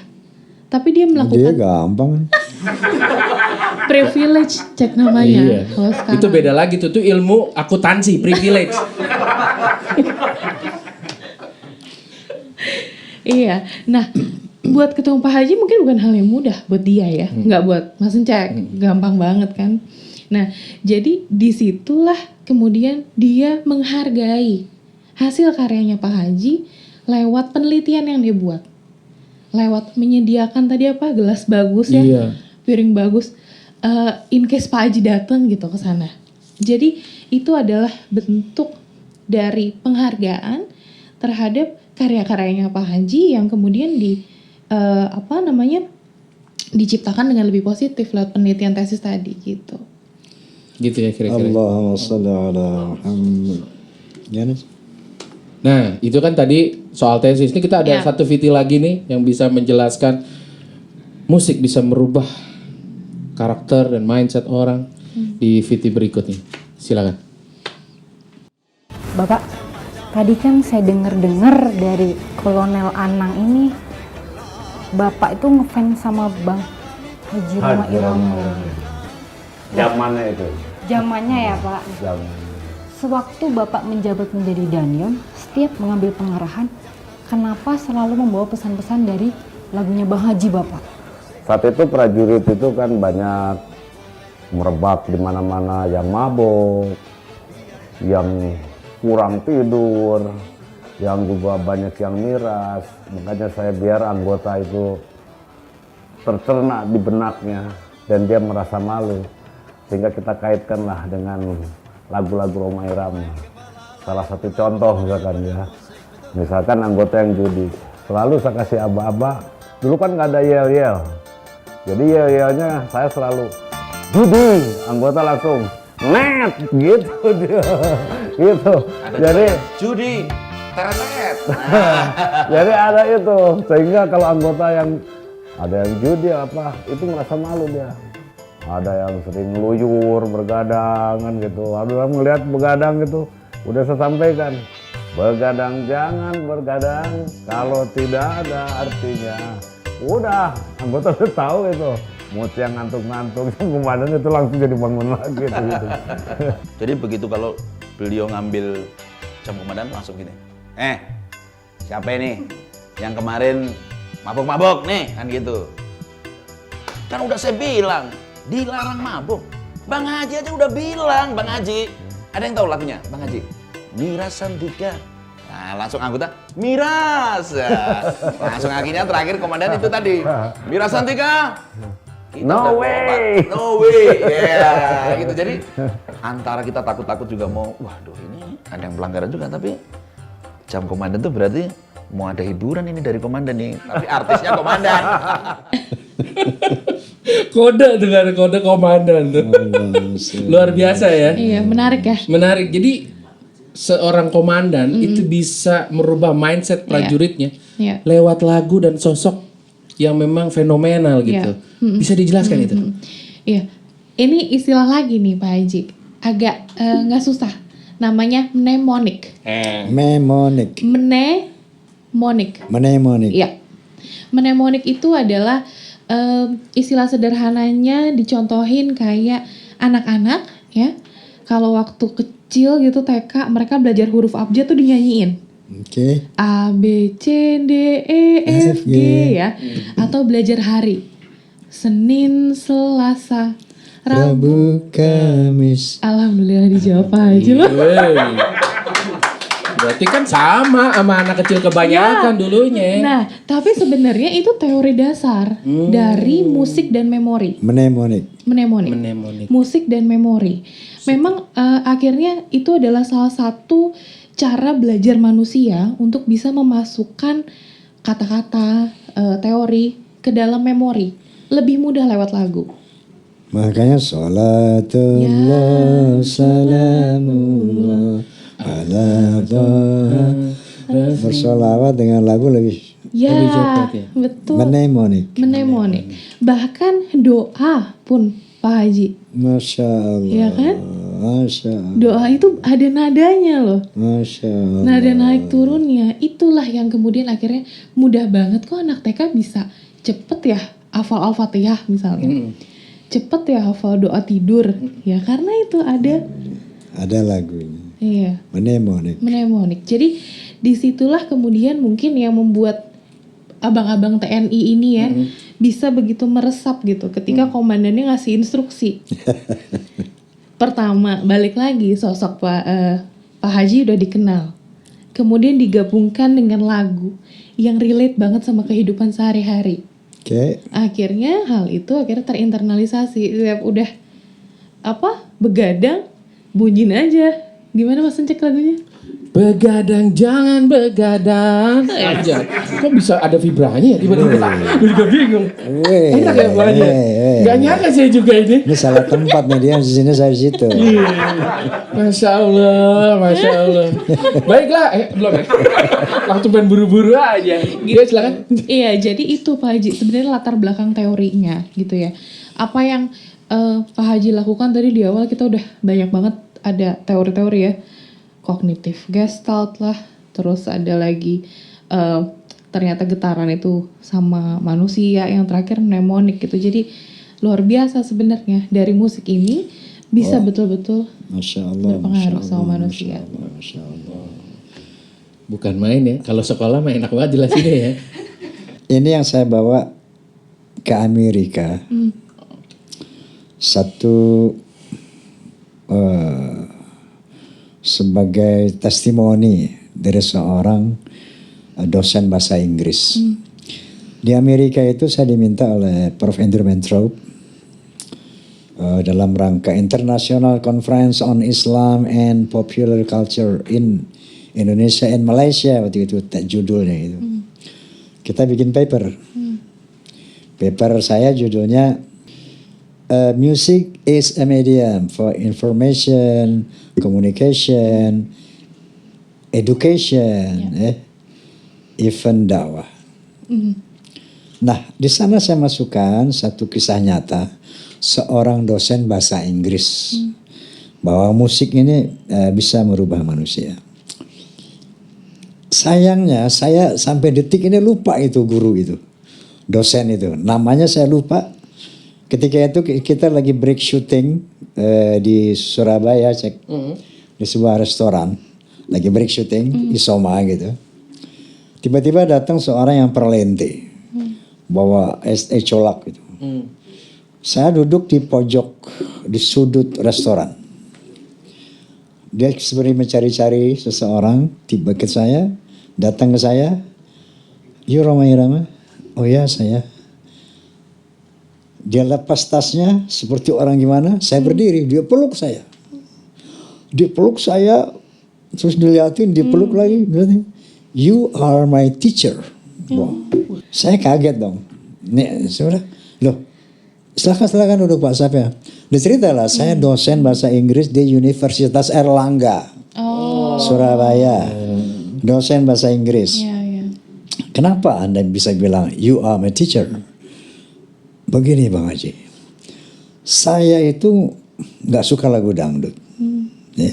[SPEAKER 3] Tapi dia melakukan
[SPEAKER 1] Dia gampang.
[SPEAKER 3] privilege cek namanya.
[SPEAKER 2] Iya.
[SPEAKER 3] Kalau sekarang.
[SPEAKER 2] Itu beda lagi tuh ilmu akuntansi, privilege.
[SPEAKER 3] Iya. Nah, buat ketemu Pak Haji mungkin bukan hal yang mudah buat dia ya. Nggak buat Mas Encek, gampang banget kan. Nah, jadi disitulah kemudian dia menghargai hasil karyanya Pak Haji lewat penelitian yang dia buat. Lewat menyediakan tadi gelas bagus ya, piring bagus, in case Pak Haji datang gitu ke sana. Jadi itu adalah bentuk dari penghargaan terhadap karya-karyanya Pak Haji yang kemudian diciptakan dengan lebih positif lewat penelitian tesis tadi gitu.
[SPEAKER 2] Gitu ya kira-kira.
[SPEAKER 1] Allahumma shalli ala Muhammad. Gimana?
[SPEAKER 2] Nah, itu kan tadi soal tesis. Ini kita ada satu VT lagi nih yang bisa menjelaskan musik bisa merubah karakter dan mindset orang di VT berikutnya. Silakan.
[SPEAKER 6] Bapak, tadi kan saya dengar-dengar dari Kolonel Anang ini, Bapak itu ngefans sama Bang Haji Roma Irama.
[SPEAKER 7] Zamannya itu.
[SPEAKER 6] Zamannya ya Pak.
[SPEAKER 7] Zaman.
[SPEAKER 6] Sewaktu Bapak menjabat menjadi Danyon, setiap mengambil pengarahan, kenapa selalu membawa pesan-pesan dari lagunya Bang Haji Bapak?
[SPEAKER 7] Saat itu prajurit itu kan banyak merebak di mana-mana, yang mabuk, yang kurang tidur, yang juga banyak yang miras. Makanya saya biar anggota itu tercerna di benaknya dan dia merasa malu, sehingga kita kaitkanlah dengan lagu-lagu Roma Irama. Salah satu contoh misalkan anggota yang judi, selalu saya kasih aba-aba. Dulu kan nggak ada yel-yel, jadi yel-yelnya saya selalu judi, anggota langsung net gitu dia gitu. Jadi
[SPEAKER 8] judi tereset.
[SPEAKER 7] jadi ada itu, sehingga kalau anggota yang ada yang judi apa itu merasa malu dia. Ada yang sering luyur bergadang kan gitu. Ada melihat begadang gitu, udah saya sampaikan, begadang jangan bergadang kalau tidak ada artinya. Udah anggota udah tahu itu. Mood yang ngantuk-ngantuk, komandan itu langsung jadi bangun lagi gitu.
[SPEAKER 8] Jadi begitu kalau beliau ngambil jam komandan langsung gini. Siapa ini yang kemarin mabuk-mabuk nih kan gitu. Kan udah saya bilang dilarang mabuk. Bang Haji aja udah bilang, Bang Haji. Ada yang tahu lagunya, Bang Haji? Miras Santika. Nah, langsung anggota Miras. Langsung akhirnya terakhir komandan itu tadi. Miras Santika.
[SPEAKER 7] No way.
[SPEAKER 8] No way. Ya, gitu. Jadi antara kita takut-takut juga mau, waduh ini ada yang pelanggaran juga, tapi jam komandan tuh berarti mau ada hiburan ini dari komandan nih, tapi artisnya komandan.
[SPEAKER 2] Kode dengan kode komandan tuh. Luar biasa ya.
[SPEAKER 3] Iya, menarik ya.
[SPEAKER 2] Menarik. Jadi seorang komandan itu bisa merubah mindset prajuritnya
[SPEAKER 3] Iya.
[SPEAKER 2] lewat lagu dan sosok yang memang fenomenal gitu. Bisa dijelaskan itu?
[SPEAKER 3] Iya. Ini istilah lagi nih Pak Haji. Agak nggak susah. Namanya mnemonik.
[SPEAKER 1] Mnemonik.
[SPEAKER 3] Mnemonik. Iya. Mnemonik itu adalah istilah sederhananya dicontohin kayak anak-anak ya. Kalau waktu kecil gitu TK mereka belajar huruf abjad tuh dinyanyiin.
[SPEAKER 1] Oke.
[SPEAKER 3] A B C D E F G ya. Atau belajar hari. Senin, Selasa, Rabu,
[SPEAKER 1] Kamis.
[SPEAKER 3] Alhamdulillah dijawab aja loh.
[SPEAKER 2] Berarti kan sama anak kecil kebanyakan dulunya.
[SPEAKER 3] Nah, tapi sebenarnya itu teori dasar dari musik dan memori.
[SPEAKER 1] Mnemonik.
[SPEAKER 2] Mnemonik.
[SPEAKER 3] Musik dan memori. Memang akhirnya itu adalah salah satu cara belajar manusia untuk bisa memasukkan kata-kata, teori ke dalam memori. Lebih mudah lewat lagu.
[SPEAKER 1] Makanya sholatullah salamullah ala Taha. Bersolawat dengan lagu lebih
[SPEAKER 3] Ya,
[SPEAKER 2] cepat ya?
[SPEAKER 3] betul.
[SPEAKER 1] mnemonik.
[SPEAKER 3] Mnemonik. Bahkan doa pun Pak Haji.
[SPEAKER 1] Masya Allah.
[SPEAKER 3] Iya kan?
[SPEAKER 1] Masya Allah.
[SPEAKER 3] Doa itu ada nadanya loh.
[SPEAKER 1] Masya Allah.
[SPEAKER 3] Nada naik turunnya. Itulah yang kemudian akhirnya mudah banget kok anak TK bisa cepet ya hafal Al-Fatihah misalnya. Cepet ya hafal doa tidur. Ya karena itu ada
[SPEAKER 1] lagunya.
[SPEAKER 3] iya,
[SPEAKER 1] Mnemonik.
[SPEAKER 3] mnemonik. Jadi disitulah kemudian mungkin yang membuat abang-abang TNI ini ya bisa begitu meresap gitu ketika komandannya ngasih instruksi. Pertama, balik lagi sosok Pak Haji udah dikenal. Kemudian digabungkan dengan lagu yang relate banget sama kehidupan sehari-hari.
[SPEAKER 1] Oke.
[SPEAKER 3] Akhirnya hal itu akhirnya terinternalisasi. Udah begadang, bunyiin aja. Gimana Mas Encek lagunya?
[SPEAKER 2] Begadang jangan begadang aja. Kok bisa ada vibranya ya tiba-tiba? Gue juga bingung. Enak ya buahnya. Gak nyangka saya juga ini.
[SPEAKER 1] Ini salah tempat nih, dia di sini, saya di situ.
[SPEAKER 2] Masya Allah, Masya Allah. Baiklah, belum ya? Waktu pengen buru-buru aja. Gitu, silakan.
[SPEAKER 3] Iya, jadi itu Pak Haji sebenarnya latar belakang teorinya gitu ya. Apa yang Pak Haji lakukan tadi di awal, kita udah banyak banget ada teori-teori ya. Kognitif Gestalt lah, terus ada lagi ternyata getaran itu sama manusia, yang terakhir mnemonik gitu. Jadi luar biasa sebenarnya dari musik ini bisa betul-betul
[SPEAKER 1] Masya Allah,
[SPEAKER 3] berpengaruh
[SPEAKER 1] Masya
[SPEAKER 3] sama
[SPEAKER 1] Allah,
[SPEAKER 3] manusia.
[SPEAKER 1] Masya Allah, Masya Allah.
[SPEAKER 2] Bukan main ya, kalau sekolah mah enak banget jelasinnya ya.
[SPEAKER 1] Ini yang saya bawa ke Amerika. Satu sebagai testimoni dari seorang dosen bahasa Inggris. Di Amerika itu saya diminta oleh Prof. Andrew Mantrop dalam rangka International Conference on Islam and Popular Culture in Indonesia and Malaysia, waktu itu judulnya itu. Kita bikin paper. Paper saya judulnya Music is a medium for information, communication, education, even dakwah. Nah, di sana saya masukkan satu kisah nyata seorang dosen bahasa Inggris bahwa musik ini bisa merubah manusia. Sayangnya saya sampai detik ini lupa itu guru itu, dosen itu, namanya saya lupa. Ketika itu kita lagi break shooting di Surabaya, di sebuah restoran, lagi break shooting di Soma gitu. Tiba-tiba datang seorang yang perlente, bawa es colak gitu. Saya duduk di pojok, di sudut restoran. Dia seperti mencari-cari seseorang, tiba ke saya, datang ke saya. "You Roma Irama?" "Oh ya, saya." Dia lepas tasnya seperti orang gimana, saya berdiri, dia peluk saya. Dia peluk saya, terus dilihatin, dia peluk lagi. "You are my teacher." Wow. Saya kaget dong. Nih, sudah. Loh, silakan duduk Pak, siapa? Dia ceritalah, saya dosen bahasa Inggris di Universitas Erlangga, Surabaya. Dosen bahasa Inggris. Kenapa Anda bisa bilang, "You are my teacher"? Begini Bang Haji, saya itu nggak suka lagu dangdut, ya.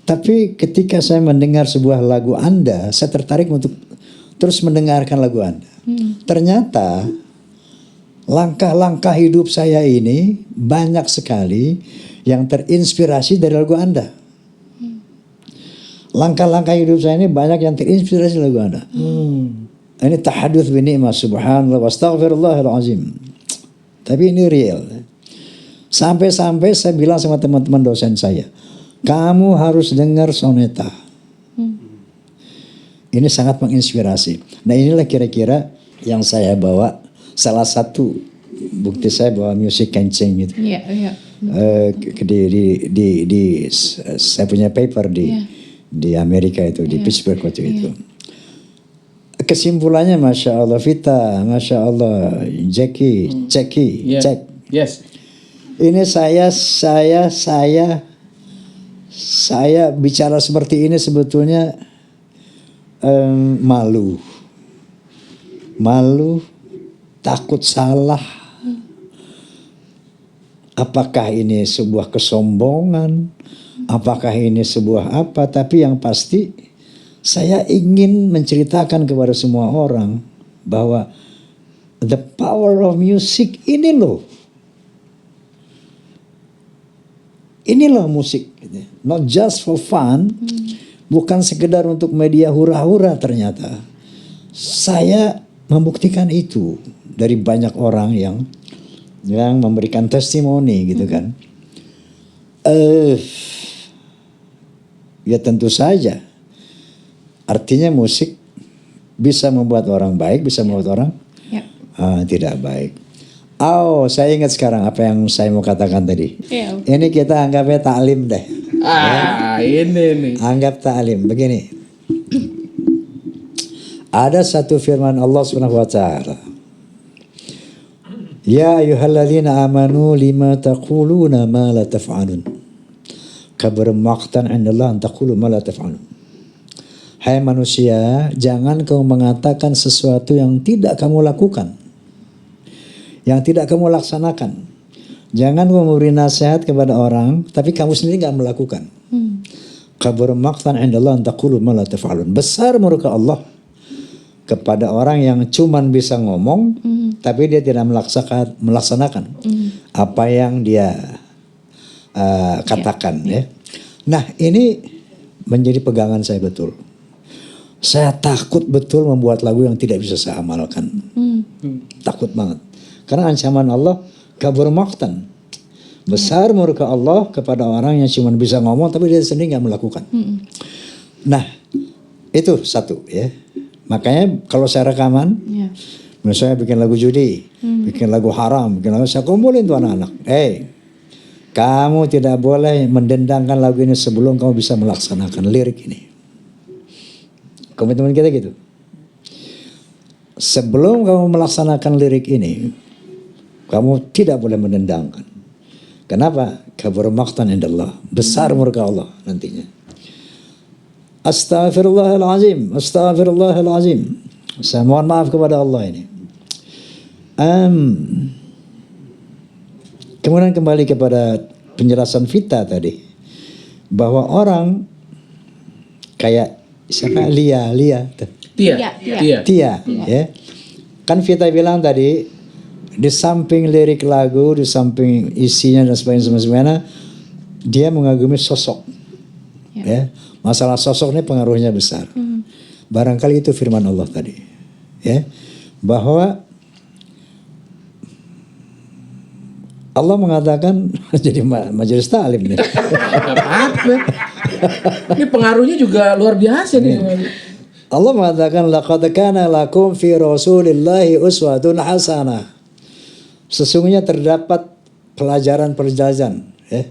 [SPEAKER 1] Tapi ketika saya mendengar sebuah lagu Anda, saya tertarik untuk terus mendengarkan lagu Anda. Ternyata langkah-langkah hidup saya ini banyak sekali yang terinspirasi dari lagu Anda. Langkah-langkah hidup saya ini banyak yang terinspirasi dari lagu Anda. Ini tahadduts bi ni'mah, subhanallah wa astaghfirullahal azim. Tapi ini real. Sampai-sampai saya bilang sama teman-teman dosen saya, kamu harus dengar soneta. Ini sangat menginspirasi. Nah, inilah kira-kira yang saya bawa. Salah satu bukti saya bahwa musik can change gitu. Saya punya paper di Amerika itu, di Pittsburgh waktu itu. Kesimpulannya Masya Allah Vita, Masya Allah Jackie, cek.
[SPEAKER 2] Yes.
[SPEAKER 1] Ini saya bicara seperti ini sebetulnya malu, takut salah. Apakah ini sebuah kesombongan? Apakah ini sebuah apa? Tapi yang pasti saya ingin menceritakan kepada semua orang bahwa the power of music ini loh. Inilah musik. Not just for fun. Bukan sekedar untuk media hura-hura ternyata. Saya membuktikan itu dari banyak orang yang memberikan testimoni gitu kan. Ya tentu saja. Artinya musik bisa membuat orang baik, bisa membuat orang tidak baik. Oh, saya ingat sekarang apa yang saya mau katakan tadi. Ini kita anggapnya taklim deh.
[SPEAKER 2] Ini nih.
[SPEAKER 1] Anggap ta'lim begini. Ada satu firman Allah Subhanahu wa taala. Ya ayyuhalladzina amanu lima taquluna ma la taf'alun. Kabur maqtan 'indallah an taqulu ma la taf'alun. Hai manusia, jangan kau mengatakan sesuatu yang tidak kamu lakukan. Yang tidak kamu laksanakan. Jangan kau memberi nasihat kepada orang tapi kamu sendiri enggak melakukan. Kabur maqtan 'indallah an taqulu ma la taf'alun. Besar murka Allah kepada orang yang cuman bisa ngomong tapi dia tidak melaksanakan apa yang dia katakan ya. Nah, ini menjadi pegangan saya betul. Saya takut betul membuat lagu yang tidak bisa saya amalkan. Takut banget. Karena ancaman Allah kabur maqtan. Besar murka Allah kepada orang yang cuma bisa ngomong tapi dia sendiri nggak melakukan. Nah, itu satu ya. Makanya kalau saya rekaman, misalnya bikin lagu judi, bikin lagu haram, bikin lagu, saya kumpulin tuh anak-anak. Kamu tidak boleh mendendangkan lagu ini sebelum kamu bisa melaksanakan lirik ini. Komitmen kita gitu. Sebelum kamu melaksanakan lirik ini, kamu tidak boleh mendendangkan. Kenapa? Kabur maqtan indallah. Besar murka Allah nantinya. Astaghfirullahalazim, astaghfirullahalazim. Saya mohon maaf kepada Allah ini. Kemudian kembali kepada penjelasan Vita tadi, bahwa orang kayak siapa Tia, ya. Kan Vita bilang tadi, di samping lirik lagu, di samping isinya dan sebagainya, dia mengagumi sosok, ya. Masalah sosok ini pengaruhnya besar. Barangkali itu firman Allah tadi, ya, bahwa Allah mengatakan jadi majelis ta'lim nih.
[SPEAKER 2] Apa? Ini pengaruhnya juga luar biasa nih.
[SPEAKER 1] Allah mengatakan laqad kana lakum fi rasulillahi uswatun hasanah. Sesungguhnya terdapat pelajaran-pelajaran, ya.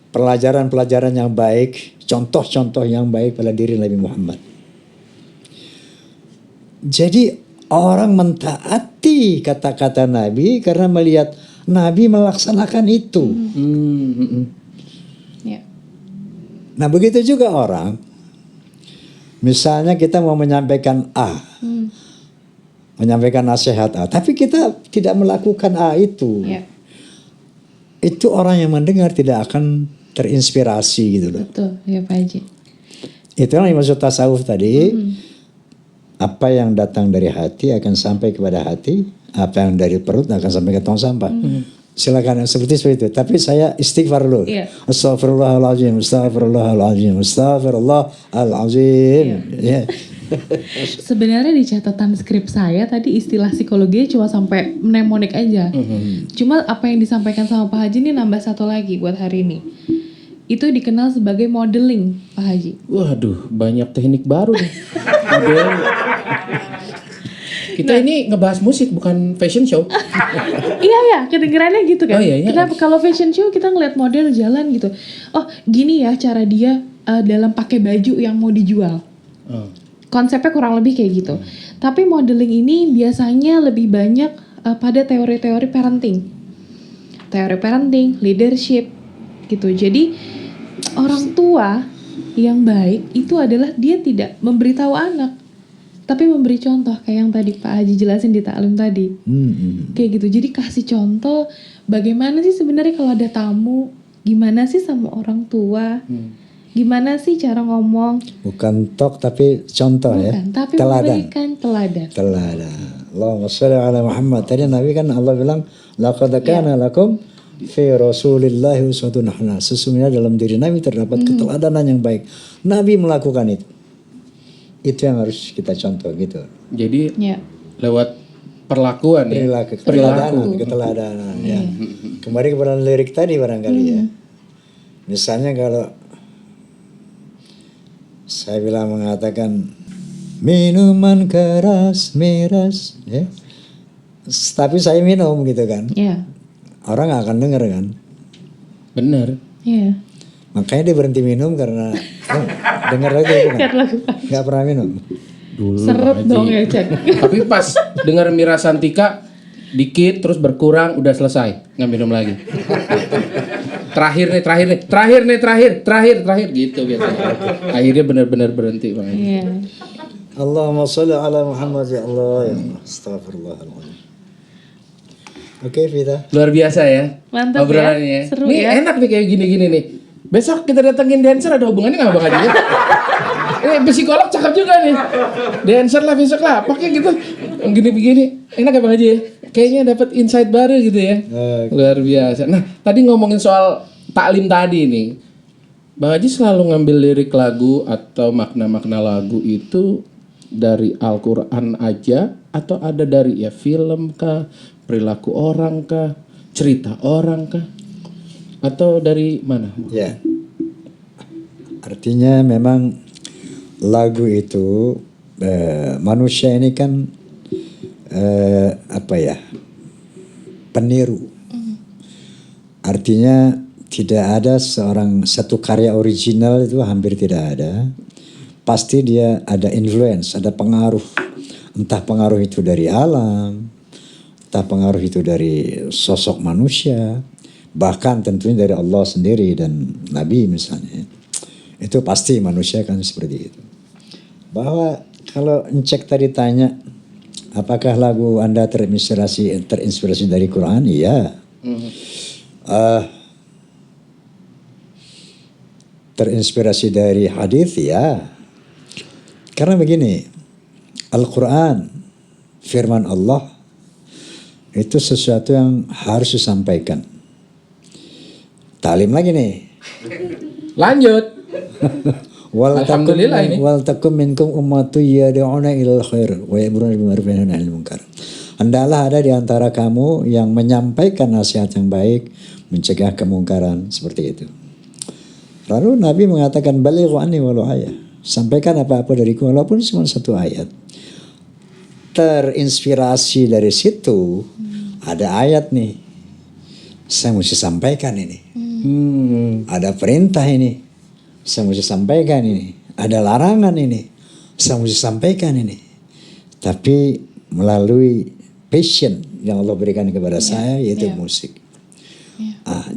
[SPEAKER 1] Pelajaran-pelajaran yang baik, contoh-contoh yang baik pada diri Nabi Muhammad. Jadi orang mentaati kata-kata Nabi karena melihat Nabi melaksanakan itu. Nah, begitu juga orang, misalnya kita mau menyampaikan A, menyampaikan nasihat A, tapi kita tidak melakukan A itu. Itu orang yang mendengar tidak akan terinspirasi gitu loh.
[SPEAKER 3] Betul, ya Pak Haji.
[SPEAKER 1] Itu yang dimaksud tasawuf tadi. Apa yang datang dari hati akan sampai kepada hati, apa yang dari perut akan sampai ke tong sampah. Silakan seperti itu. Tapi saya istighfar dulu. Astagfirullahaladzim, astagfirullahaladzim, astagfirullahaladzim. Ya.
[SPEAKER 3] Sebenarnya di catatan skrip saya tadi istilah psikologi cuma sampai mnemonik aja. Cuma apa yang disampaikan sama Pak Haji ini nambah satu lagi buat hari ini. Itu dikenal sebagai modeling, Pak Haji.
[SPEAKER 2] Waduh, banyak teknik baru nih. Kita ini ngebahas musik bukan fashion show.
[SPEAKER 3] Iya, kedengerannya gitu kan.
[SPEAKER 2] Oh, iya.
[SPEAKER 3] Kenapa kalau fashion show kita ngeliat model jalan gitu. Oh, gini ya cara dia dalam pakai baju yang mau dijual. Konsepnya kurang lebih kayak gitu. Tapi modeling ini biasanya lebih banyak pada teori-teori parenting. Teori parenting, leadership gitu. Jadi orang tua yang baik itu adalah dia tidak memberitahu anak, tapi memberi contoh kayak yang tadi Pak Haji jelasin di taklim tadi. Kayak gitu. Jadi kasih contoh bagaimana sih sebenarnya kalau ada tamu, gimana sih sama orang tua, gimana sih cara ngomong.
[SPEAKER 1] Bukan tok tapi contoh. Bukan, ya.
[SPEAKER 3] Tapi
[SPEAKER 1] teladan.
[SPEAKER 3] memberikan teladan.
[SPEAKER 1] Allahumma sholli ala Muhammad. Tadi Nabi kan Allah bilang laqad kana lakum fi rasulillahi uswatun hasanah. Sesungguhnya dalam diri Nabi terdapat keteladanan yang baik. Nabi melakukan itu. Itu yang harus kita contoh gitu.
[SPEAKER 2] Jadi lewat perlakuan ya.
[SPEAKER 1] Keteladanan ya. Kembali kepada lirik tadi barangkali ya. Misalnya kalau saya bilang mengatakan minuman keras miras ya. Tapi saya minum gitu kan. Orang gak akan denger kan.
[SPEAKER 2] Bener.
[SPEAKER 1] Makanya dia berhenti minum karena dengar lagu itu kan.
[SPEAKER 3] Karena lagu
[SPEAKER 1] Nggak pernah minum.
[SPEAKER 3] seret dong ya Cek.
[SPEAKER 2] Tapi pas dengar Mira Santika dikit terus berkurang udah selesai nggak minum lagi. Terakhir gitu biasanya. Akhirnya benar-benar berhenti Bang Haji.
[SPEAKER 3] Iya.
[SPEAKER 1] Allahumma sholli ala Muhammad ya Allah ya Allah. Astagfirullahaladzim. Oke Vita.
[SPEAKER 2] Luar biasa ya.
[SPEAKER 3] Mantap ya.
[SPEAKER 2] Obrolannya.
[SPEAKER 3] Seru
[SPEAKER 2] Nih
[SPEAKER 3] ya.
[SPEAKER 2] enak nih kayak gini-gini nih. Besok kita datengin dancer, ada hubungannya nggak Bang Haji? Psikolog cakep juga nih. Dancer lah besok lah. Pakai gitu. Gini-begini. Enak ya Bang Haji ya? Kayaknya dapat insight baru gitu ya. Luar biasa. Nah, tadi ngomongin soal taklim tadi nih. Bang Haji selalu ngambil lirik lagu atau makna-makna lagu itu dari Al-Quran aja atau ada dari ya film kah, perilaku orang kah, cerita orang kah, atau dari mana?
[SPEAKER 1] Ya. Artinya memang lagu itu manusia ini kan peniru. Artinya tidak ada satu karya original itu hampir tidak ada. Pasti dia ada influence, ada pengaruh. Entah pengaruh itu dari alam, entah pengaruh itu dari sosok manusia, bahkan tentunya dari Allah sendiri dan Nabi misalnya. Itu pasti manusia kan seperti itu. Bahwa kalau Encek tadi tanya, apakah lagu Anda terinspirasi dari Quran? Iya. Terinspirasi dari hadis? Ya. Karena begini, Al-Quran, firman Allah, itu sesuatu yang harus disampaikan. Talim lagi nih.
[SPEAKER 2] Lanjut. Alhamdulillah ini.
[SPEAKER 1] Wal takum minkum ummatu yad'una ilal khair wa ya'muruna bil ma'ruf wa yanhauna 'anil munkar. Hendaklah ada di antara kamu yang menyampaikan nasihat yang baik, mencegah kemungkaran, seperti itu. Lalu Nabi mengatakan balighu anni walau ayah. Sampaikan apa-apa dariku walaupun cuma satu ayat. Terinspirasi dari situ ada ayat nih. Saya mesti sampaikan ini. Ada perintah ini. Saya mesti sampaikan ini. Ada larangan ini. Saya mesti sampaikan ini. Tapi melalui passion yang Allah berikan kepada saya yaitu musik.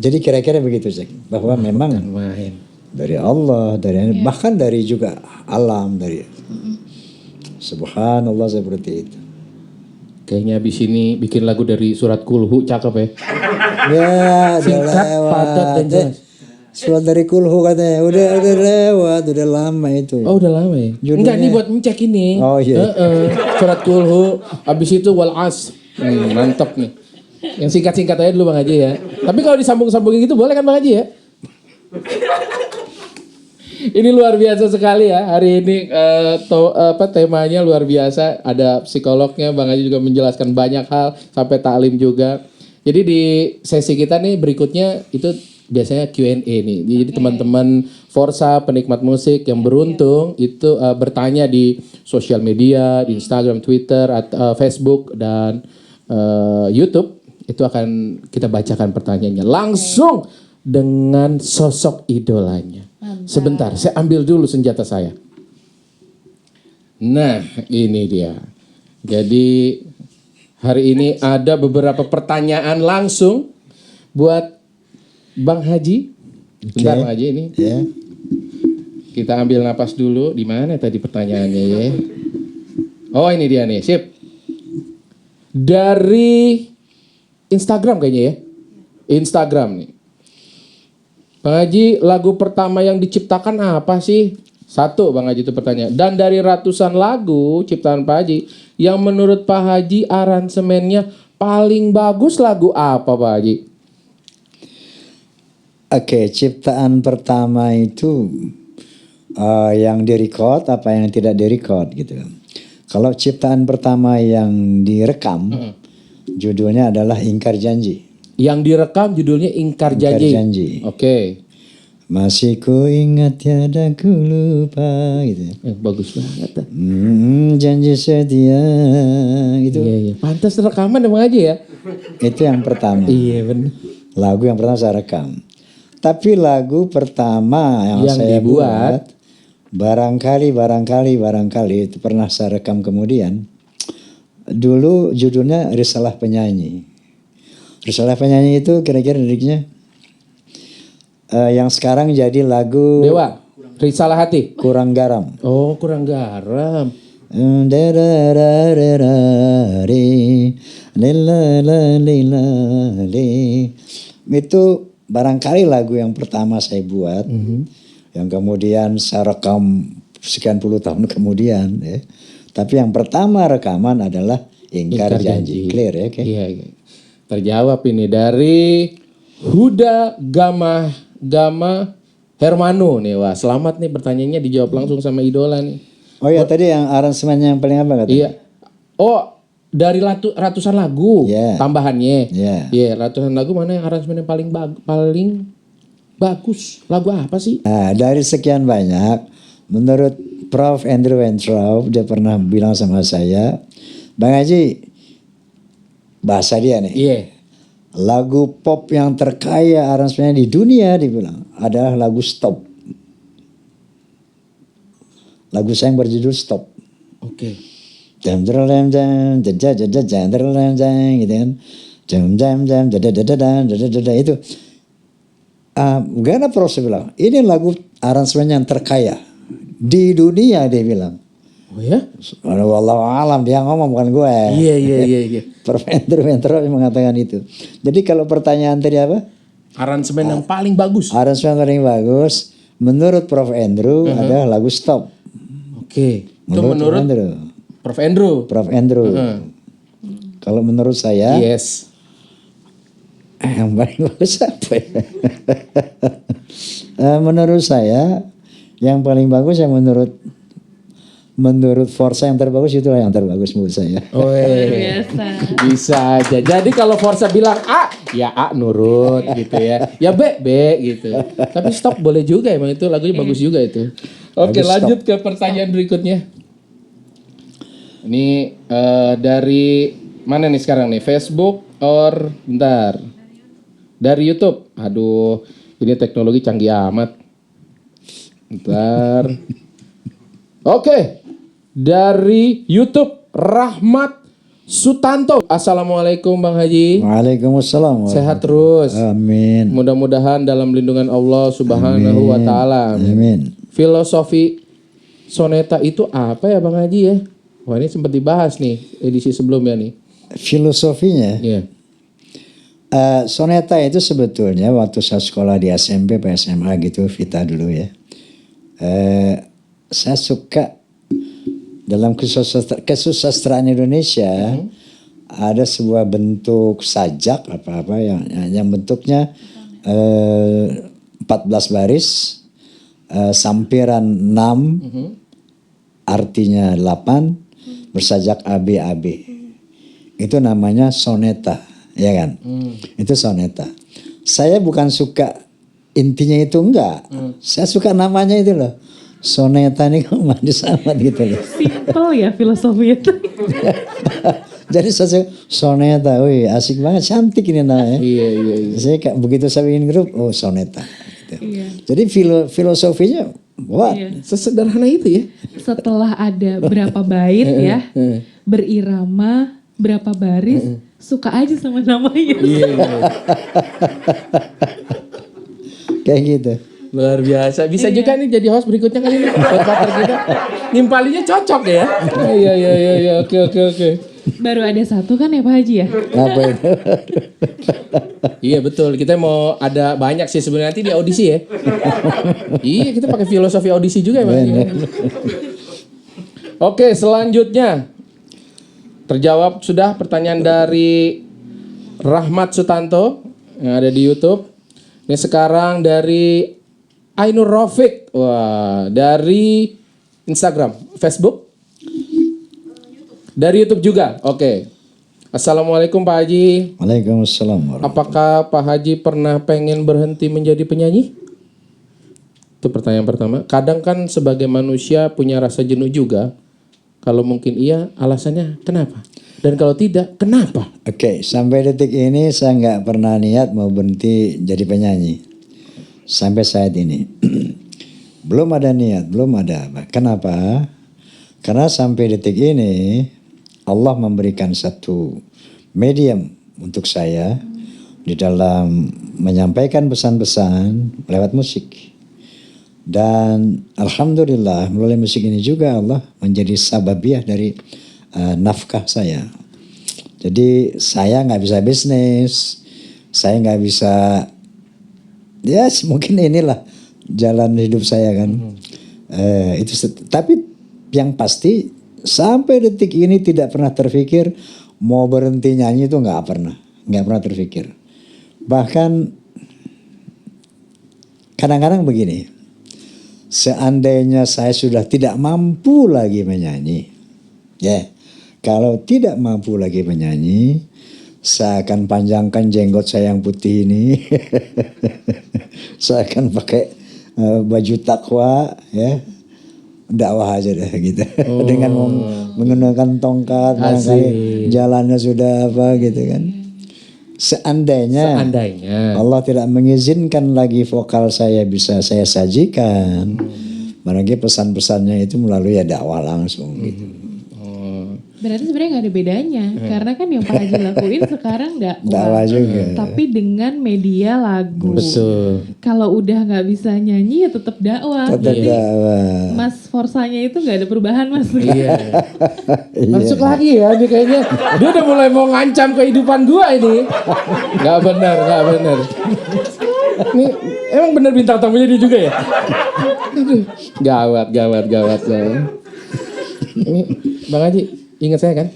[SPEAKER 1] Jadi kira-kira begitu Cek. Bahwa memang dari Allah, bahkan dari juga alam, dari subhanallah seperti itu.
[SPEAKER 2] Kayaknya abis ini bikin lagu dari surat Kulhu, cakep ya.
[SPEAKER 1] Ya,
[SPEAKER 2] Singkat, padat dan jelas.
[SPEAKER 1] Surat dari Kulhu katanya, udah lewat, udah lama itu.
[SPEAKER 2] Oh udah lama ya?
[SPEAKER 1] Judulnya-
[SPEAKER 2] Enggak, ini buat ngecek ini.
[SPEAKER 1] Oh, iya.
[SPEAKER 2] Surat Kulhu, abis itu wal as. Mantap nih. Yang singkat-singkat aja dulu Bang Haji ya. Tapi kalau disambung-sambungin gitu boleh kan Bang Haji ya? Ini luar biasa sekali ya. Hari ini temanya luar biasa. Ada psikolognya, Bang Haji juga menjelaskan banyak hal sampai taklim juga. Jadi di sesi kita nih berikutnya itu biasanya Q&A nih. Jadi teman-teman Forsa penikmat musik yang beruntung itu bertanya di sosial media, di Instagram, Twitter, Facebook dan YouTube, itu akan kita bacakan pertanyaannya langsung dengan sosok idolanya. Sebentar, saya ambil dulu senjata saya. Nah, ini dia. Jadi hari ini ada beberapa pertanyaan langsung buat Bang Haji. Bentar Bang Haji ini.
[SPEAKER 1] Ya.
[SPEAKER 2] Kita ambil napas dulu. Di mana tadi pertanyaannya ya? Oh, ini dia nih. Sip. Dari Instagram kayaknya ya. Instagram nih. Bang Haji, lagu pertama yang diciptakan apa sih? Satu Bang Haji itu pertanyaan. Dan dari ratusan lagu ciptaan Pak Haji, yang menurut Pak Haji aransemennya paling bagus lagu apa Pak Haji?
[SPEAKER 1] Oke, ciptaan pertama itu yang direcord apa yang tidak direcord gitu. Kalau ciptaan pertama yang direkam, judulnya adalah Ingkar Janji.
[SPEAKER 2] Yang direkam judulnya Ingkar Janji.
[SPEAKER 1] Ingkar Janji.
[SPEAKER 2] Oke.
[SPEAKER 1] Masih ku ingat tiada ku lupa gitu.
[SPEAKER 2] Bagus banget.
[SPEAKER 1] Janji setia itu.
[SPEAKER 2] Iya, iya. Pantas rekaman Bang Haji ya?
[SPEAKER 1] Itu yang pertama.
[SPEAKER 2] Iya benar.
[SPEAKER 1] Lagu yang pertama saya rekam. Tapi lagu pertama yang saya
[SPEAKER 2] dibuat,
[SPEAKER 1] barangkali itu pernah saya rekam kemudian. Dulu judulnya Risalah Penyanyi. Risalah Penyanyi itu kira-kira liriknya yang sekarang jadi lagu
[SPEAKER 2] Dewa, Risalah Hati.
[SPEAKER 1] Kurang Garam.
[SPEAKER 2] Oh, Kurang Garam.
[SPEAKER 1] Itu barangkali lagu yang pertama saya buat, yang kemudian saya rekam sekian puluh tahun kemudian. Ya. Tapi yang pertama rekaman adalah Ingkar Janji. Clear ya? Okay?
[SPEAKER 2] Iya. Terjawab ini dari Huda Gama Hermano nih. Wah, selamat nih, pertanyaannya dijawab langsung sama idola nih.
[SPEAKER 1] Oh ya, tadi yang aransemennya yang paling apa katanya?
[SPEAKER 2] Iya. Oh, dari ratusan lagu tambahannya.
[SPEAKER 1] Iya.
[SPEAKER 2] Iya, ratusan lagu, mana yang aransemen yang paling bagus? Lagu apa sih?
[SPEAKER 1] Nah, dari sekian banyak, menurut Prof. Andrew Weintraub, dia pernah bilang sama saya, Bang Haji, bahasa dia nih,
[SPEAKER 2] Iya.
[SPEAKER 1] lagu pop yang terkaya aransemennya di dunia, dibilang, adalah lagu Stop. Lagu saya yang berjudul Stop.
[SPEAKER 2] Oke.
[SPEAKER 1] Jam gitu kan. Itu. Karena Prof bilang, ini lagu aransemen yang terkaya di dunia, dia bilang.
[SPEAKER 2] Oh ya?
[SPEAKER 1] Wallahu alam, dia ngomong bukan gue.
[SPEAKER 2] Iya.
[SPEAKER 1] Prof. Andrew Weintraub mengatakan itu. Jadi kalau pertanyaan tadi apa?
[SPEAKER 2] Aransemen yang paling bagus.
[SPEAKER 1] Aransemen paling bagus menurut Prof. Andrew adalah lagu Stop.
[SPEAKER 2] Oke. Itu menurut Prof. Andrew.
[SPEAKER 1] Prof. Andrew. Kalau menurut saya,
[SPEAKER 2] yes.
[SPEAKER 1] Yang paling bagus apa ya? Menurut saya, yang paling bagus yang menurut Forsa yang terbagus, itulah yang terbagus menurut saya.
[SPEAKER 2] Oh,
[SPEAKER 3] biasa.
[SPEAKER 2] Bisa aja. Jadi kalau Forsa bilang A, ya A nurut gitu ya. Ya B gitu. Tapi Stop boleh juga, emang itu lagunya bagus juga itu. Oke,
[SPEAKER 1] Lagu
[SPEAKER 2] lanjut ke pertanyaan berikutnya. Ini dari mana nih sekarang nih? Facebook or bentar. Dari YouTube. Aduh, ini teknologi canggih amat. Bentar. Oke. Dari YouTube Rahmat Sutanto. Assalamualaikum Bang Haji.
[SPEAKER 1] Waalaikumsalam.
[SPEAKER 2] Sehat terus.
[SPEAKER 1] Amin.
[SPEAKER 2] Mudah-mudahan dalam lindungan Allah Subhanahu wa taala.
[SPEAKER 1] Amin.
[SPEAKER 2] Filosofi soneta itu apa ya Bang Haji ya? Wah, ini sempat dibahas nih edisi sebelumnya nih.
[SPEAKER 1] Filosofinya,
[SPEAKER 2] Iya.
[SPEAKER 1] soneta itu sebetulnya waktu saya sekolah di SMP, SMA gitu, Vita dulu ya. Saya suka dalam kesusastraan Indonesia ada sebuah bentuk sajak apa-apa yang bentuknya 14 baris, sampiran 6, artinya 8, bersajak AB. Itu namanya soneta, ya kan? Itu soneta. Saya bukan suka intinya itu, enggak. Saya suka namanya itu loh. Soneta ini kok manis amat gitu loh.
[SPEAKER 3] Simple ya filosofi itu.
[SPEAKER 1] Jadi saya soneta, wih asik banget, cantik ini namanya.
[SPEAKER 2] Iya.
[SPEAKER 1] Saya begitu saya bikin grup, oh soneta. Gitu.
[SPEAKER 3] Iya.
[SPEAKER 1] Jadi filosofinya, wah,
[SPEAKER 2] Sesederhana itu ya.
[SPEAKER 3] Setelah ada berapa bait ya, berirama, berapa baris, suka aja sama namanya.
[SPEAKER 2] Iya.
[SPEAKER 1] kayak gitu.
[SPEAKER 2] Luar biasa. Bisa juga nih jadi host berikutnya kali ini. Buat partner kita. Nimpalinya cocok ya. Iya. Oke.
[SPEAKER 3] Baru ada satu kan ya Pak Haji ya?
[SPEAKER 1] Apa itu?
[SPEAKER 2] Iya betul. Kita mau ada banyak sih sebenarnya nanti di audisi ya. Iya, kita pakai filosofi audisi juga ya Bang. Oke, selanjutnya. Terjawab sudah pertanyaan dari Rahmat Sutanto yang ada di YouTube. Ini sekarang dari Ainur Rafiq. Wah, dari Instagram, Facebook, dari YouTube juga. Oke. Assalamualaikum Pak Haji.
[SPEAKER 1] Waalaikumsalam.
[SPEAKER 2] Apakah Pak Haji pernah pengen berhenti menjadi penyanyi? Itu pertanyaan pertama. Kadang kan sebagai manusia punya rasa jenuh juga. Kalau mungkin iya, alasannya kenapa? Dan kalau tidak, kenapa?
[SPEAKER 1] Oke, sampai detik ini saya nggak pernah niat mau berhenti jadi penyanyi. sampai saat ini. Belum ada niat, belum ada apa. Kenapa? Karena sampai detik ini Allah memberikan satu medium untuk saya di dalam menyampaikan pesan-pesan lewat musik. Dan alhamdulillah melalui musik ini juga Allah menjadi sababiah dari nafkah saya. Jadi saya nggak bisa bisnis, saya nggak bisa, ya mungkin inilah jalan hidup saya kan. Tapi yang pasti sampai detik ini tidak pernah terfikir mau berhenti nyanyi, itu nggak pernah terfikir. Bahkan kadang-kadang begini, seandainya saya sudah tidak mampu lagi menyanyi, kalau tidak mampu lagi menyanyi, saya akan panjangkan jenggot saya yang putih ini. Saya akan pakai baju takwa, ya, dakwah aja deh gitu. Dengan menggunakan tongkat, jalannya sudah apa gitu kan. Seandainya Allah tidak mengizinkan lagi vokal saya bisa saya sajikan, barangkali pesan-pesannya itu melalui dakwah langsung gitu.
[SPEAKER 3] Berarti sebenarnya nggak ada bedanya, karena kan yang Pak Haji lakuin sekarang
[SPEAKER 1] dakwah juga.
[SPEAKER 3] Tapi dengan media lagu.
[SPEAKER 2] Betul.
[SPEAKER 3] Kalau udah nggak bisa nyanyi ya tetap dakwah.
[SPEAKER 1] Tetap dakwah.
[SPEAKER 3] Mas forsanya itu nggak ada perubahan mas.
[SPEAKER 2] Iya. Masuk lagi ya, ini kayaknya dia udah mulai mau ngancam kehidupan gua ini. Nggak benar. Ini emang benar bintang tamunya dia juga ya? Aduh, gawat. Ini Bang Haji, ingat saya kan?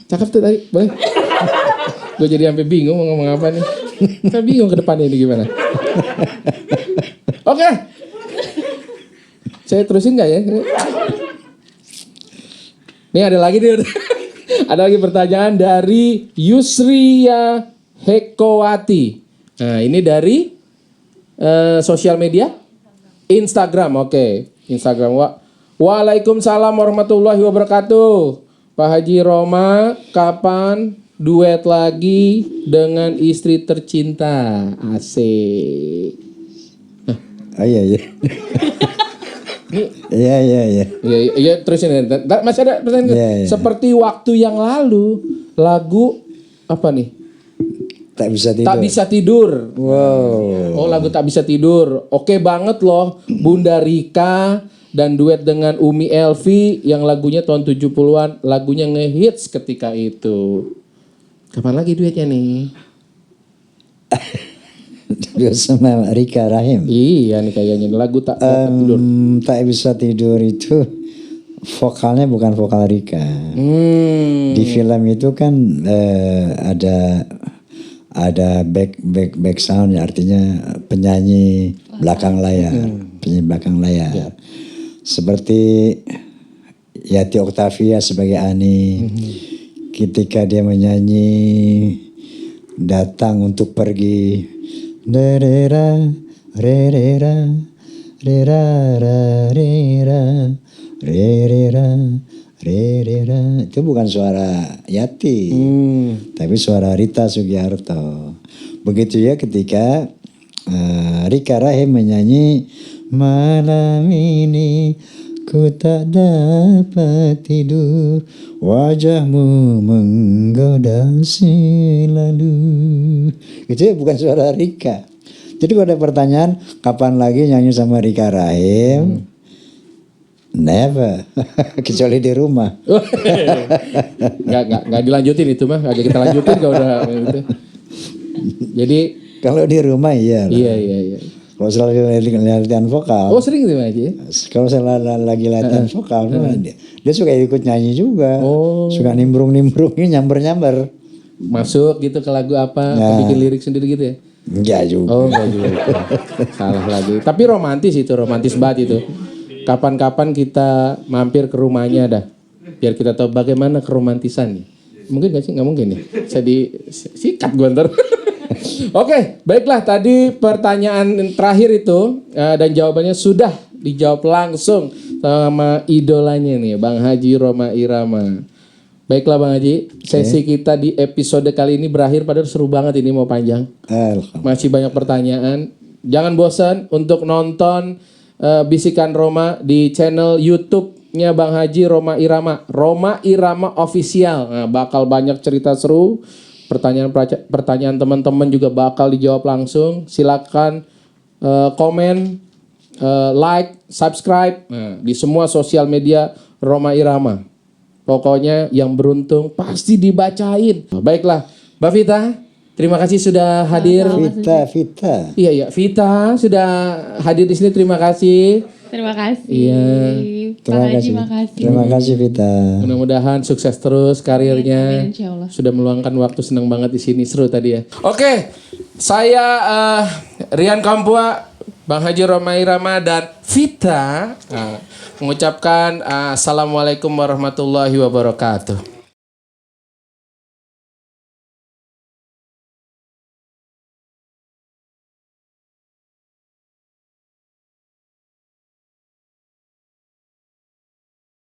[SPEAKER 2] Cakep tuh tadi, boleh? Gue jadi sampai bingung mau ngomong apa nih. Saya bingung ke depannya ini gimana. Oke. Saya terusin gak ya? Nih ada lagi nih. Ada lagi pertanyaan dari Yusria Hekowati. Nah ini dari sosial media? Instagram, oke. Instagram. Waalaikumsalam warahmatullahi wabarakatuh. Pak Haji Roma, kapan duet lagi dengan istri tercinta? Asik.
[SPEAKER 1] Oh iya. Iya.
[SPEAKER 2] Terusin. Masih ada pertanyaan.
[SPEAKER 1] Iya.
[SPEAKER 2] Seperti waktu yang lalu, lagu apa nih?
[SPEAKER 1] Tak bisa tidur.
[SPEAKER 2] Tak bisa tidur.
[SPEAKER 1] Wow.
[SPEAKER 2] Oh, lagu Tak Bisa Tidur. Oke banget loh. Bunda Rika dan duet dengan Umi Elvi yang lagunya tahun 70-an, lagunya ngehits ketika itu. Kapan lagi duetnya nih?
[SPEAKER 1] Sama Rika Rahim.
[SPEAKER 2] Iya nih kayaknya lagu Tak Bisa Tidur.
[SPEAKER 1] Tak Bisa Tidur itu vokalnya bukan vokal Rika. Di film itu kan ada back sound, artinya penyanyi belakang layar,
[SPEAKER 2] Ya.
[SPEAKER 1] Seperti Yati Octavia sebagai Ani, ketika dia menyanyi datang untuk pergi, rera rera rera rera rera rera, itu bukan suara Yati, tapi suara Rita Sugiarto. Begitu ya ketika Rika Rahim menyanyi malam ini ku tak dapat tidur, wajahmu menggoda selalu. Itu ya bukan suara Rika. Jadi kalau ada pertanyaan kapan lagi nyanyi sama Rika Rahim, never. Kecuali di rumah.
[SPEAKER 2] Nggak dilanjutin itu mah, agak kita lanjutin kalau udah gitu. Jadi
[SPEAKER 1] kalau di rumah iya.
[SPEAKER 2] Iya.
[SPEAKER 1] Kalau selalu latihan vokal.
[SPEAKER 2] Oh sering sih Mas ya?
[SPEAKER 1] Kalau saya lagi latihan vokal, dia suka ikut nyanyi juga. Suka nimbrung-nimbrungin, nyamber-nyamber.
[SPEAKER 2] Masuk gitu ke lagu apa? Bikin lirik sendiri gitu ya?
[SPEAKER 1] Enggak juga.
[SPEAKER 2] Oh enggak juga. Salah lagi. Tapi romantis banget itu. Kapan-kapan kita mampir ke rumahnya dah. Biar kita tahu bagaimana keromantisannya. Mungkin gak sih? Nggak mungkin ya? Saya disikat gue ntar. Oke, baiklah. Tadi pertanyaan terakhir itu dan jawabannya sudah dijawab langsung sama idolanya nih, Bang Haji Roma Irama. Baiklah Bang Haji, sesi kita di episode kali ini berakhir, padahal seru banget ini, mau panjang. Masih banyak pertanyaan. Jangan bosan untuk nonton Bisikan Roma di channel YouTube-nya Bang Haji Roma Irama, Roma Irama Official. Nah, bakal banyak cerita seru, pertanyaan teman-teman juga bakal dijawab langsung. Silakan komen, like, subscribe di semua sosial media Roma Irama. Pokoknya yang beruntung pasti dibacain. Baiklah, Mbak Vita, terima kasih sudah hadir.
[SPEAKER 1] Vita.
[SPEAKER 2] Iya, Vita sudah hadir di sini. Terima kasih.
[SPEAKER 3] Terima kasih.
[SPEAKER 2] Iya.
[SPEAKER 3] Pak Haji, makasih.
[SPEAKER 1] Terima kasih Vita.
[SPEAKER 2] Mudah-mudahan sukses terus karirnya.
[SPEAKER 3] Amin, insyaallah.
[SPEAKER 2] Sudah meluangkan waktu, senang banget di sini, seru tadi ya. Oke, saya Rian Kampua, Bang Haji Roma Irama dan Vita mengucapkan assalamualaikum warahmatullahi wabarakatuh.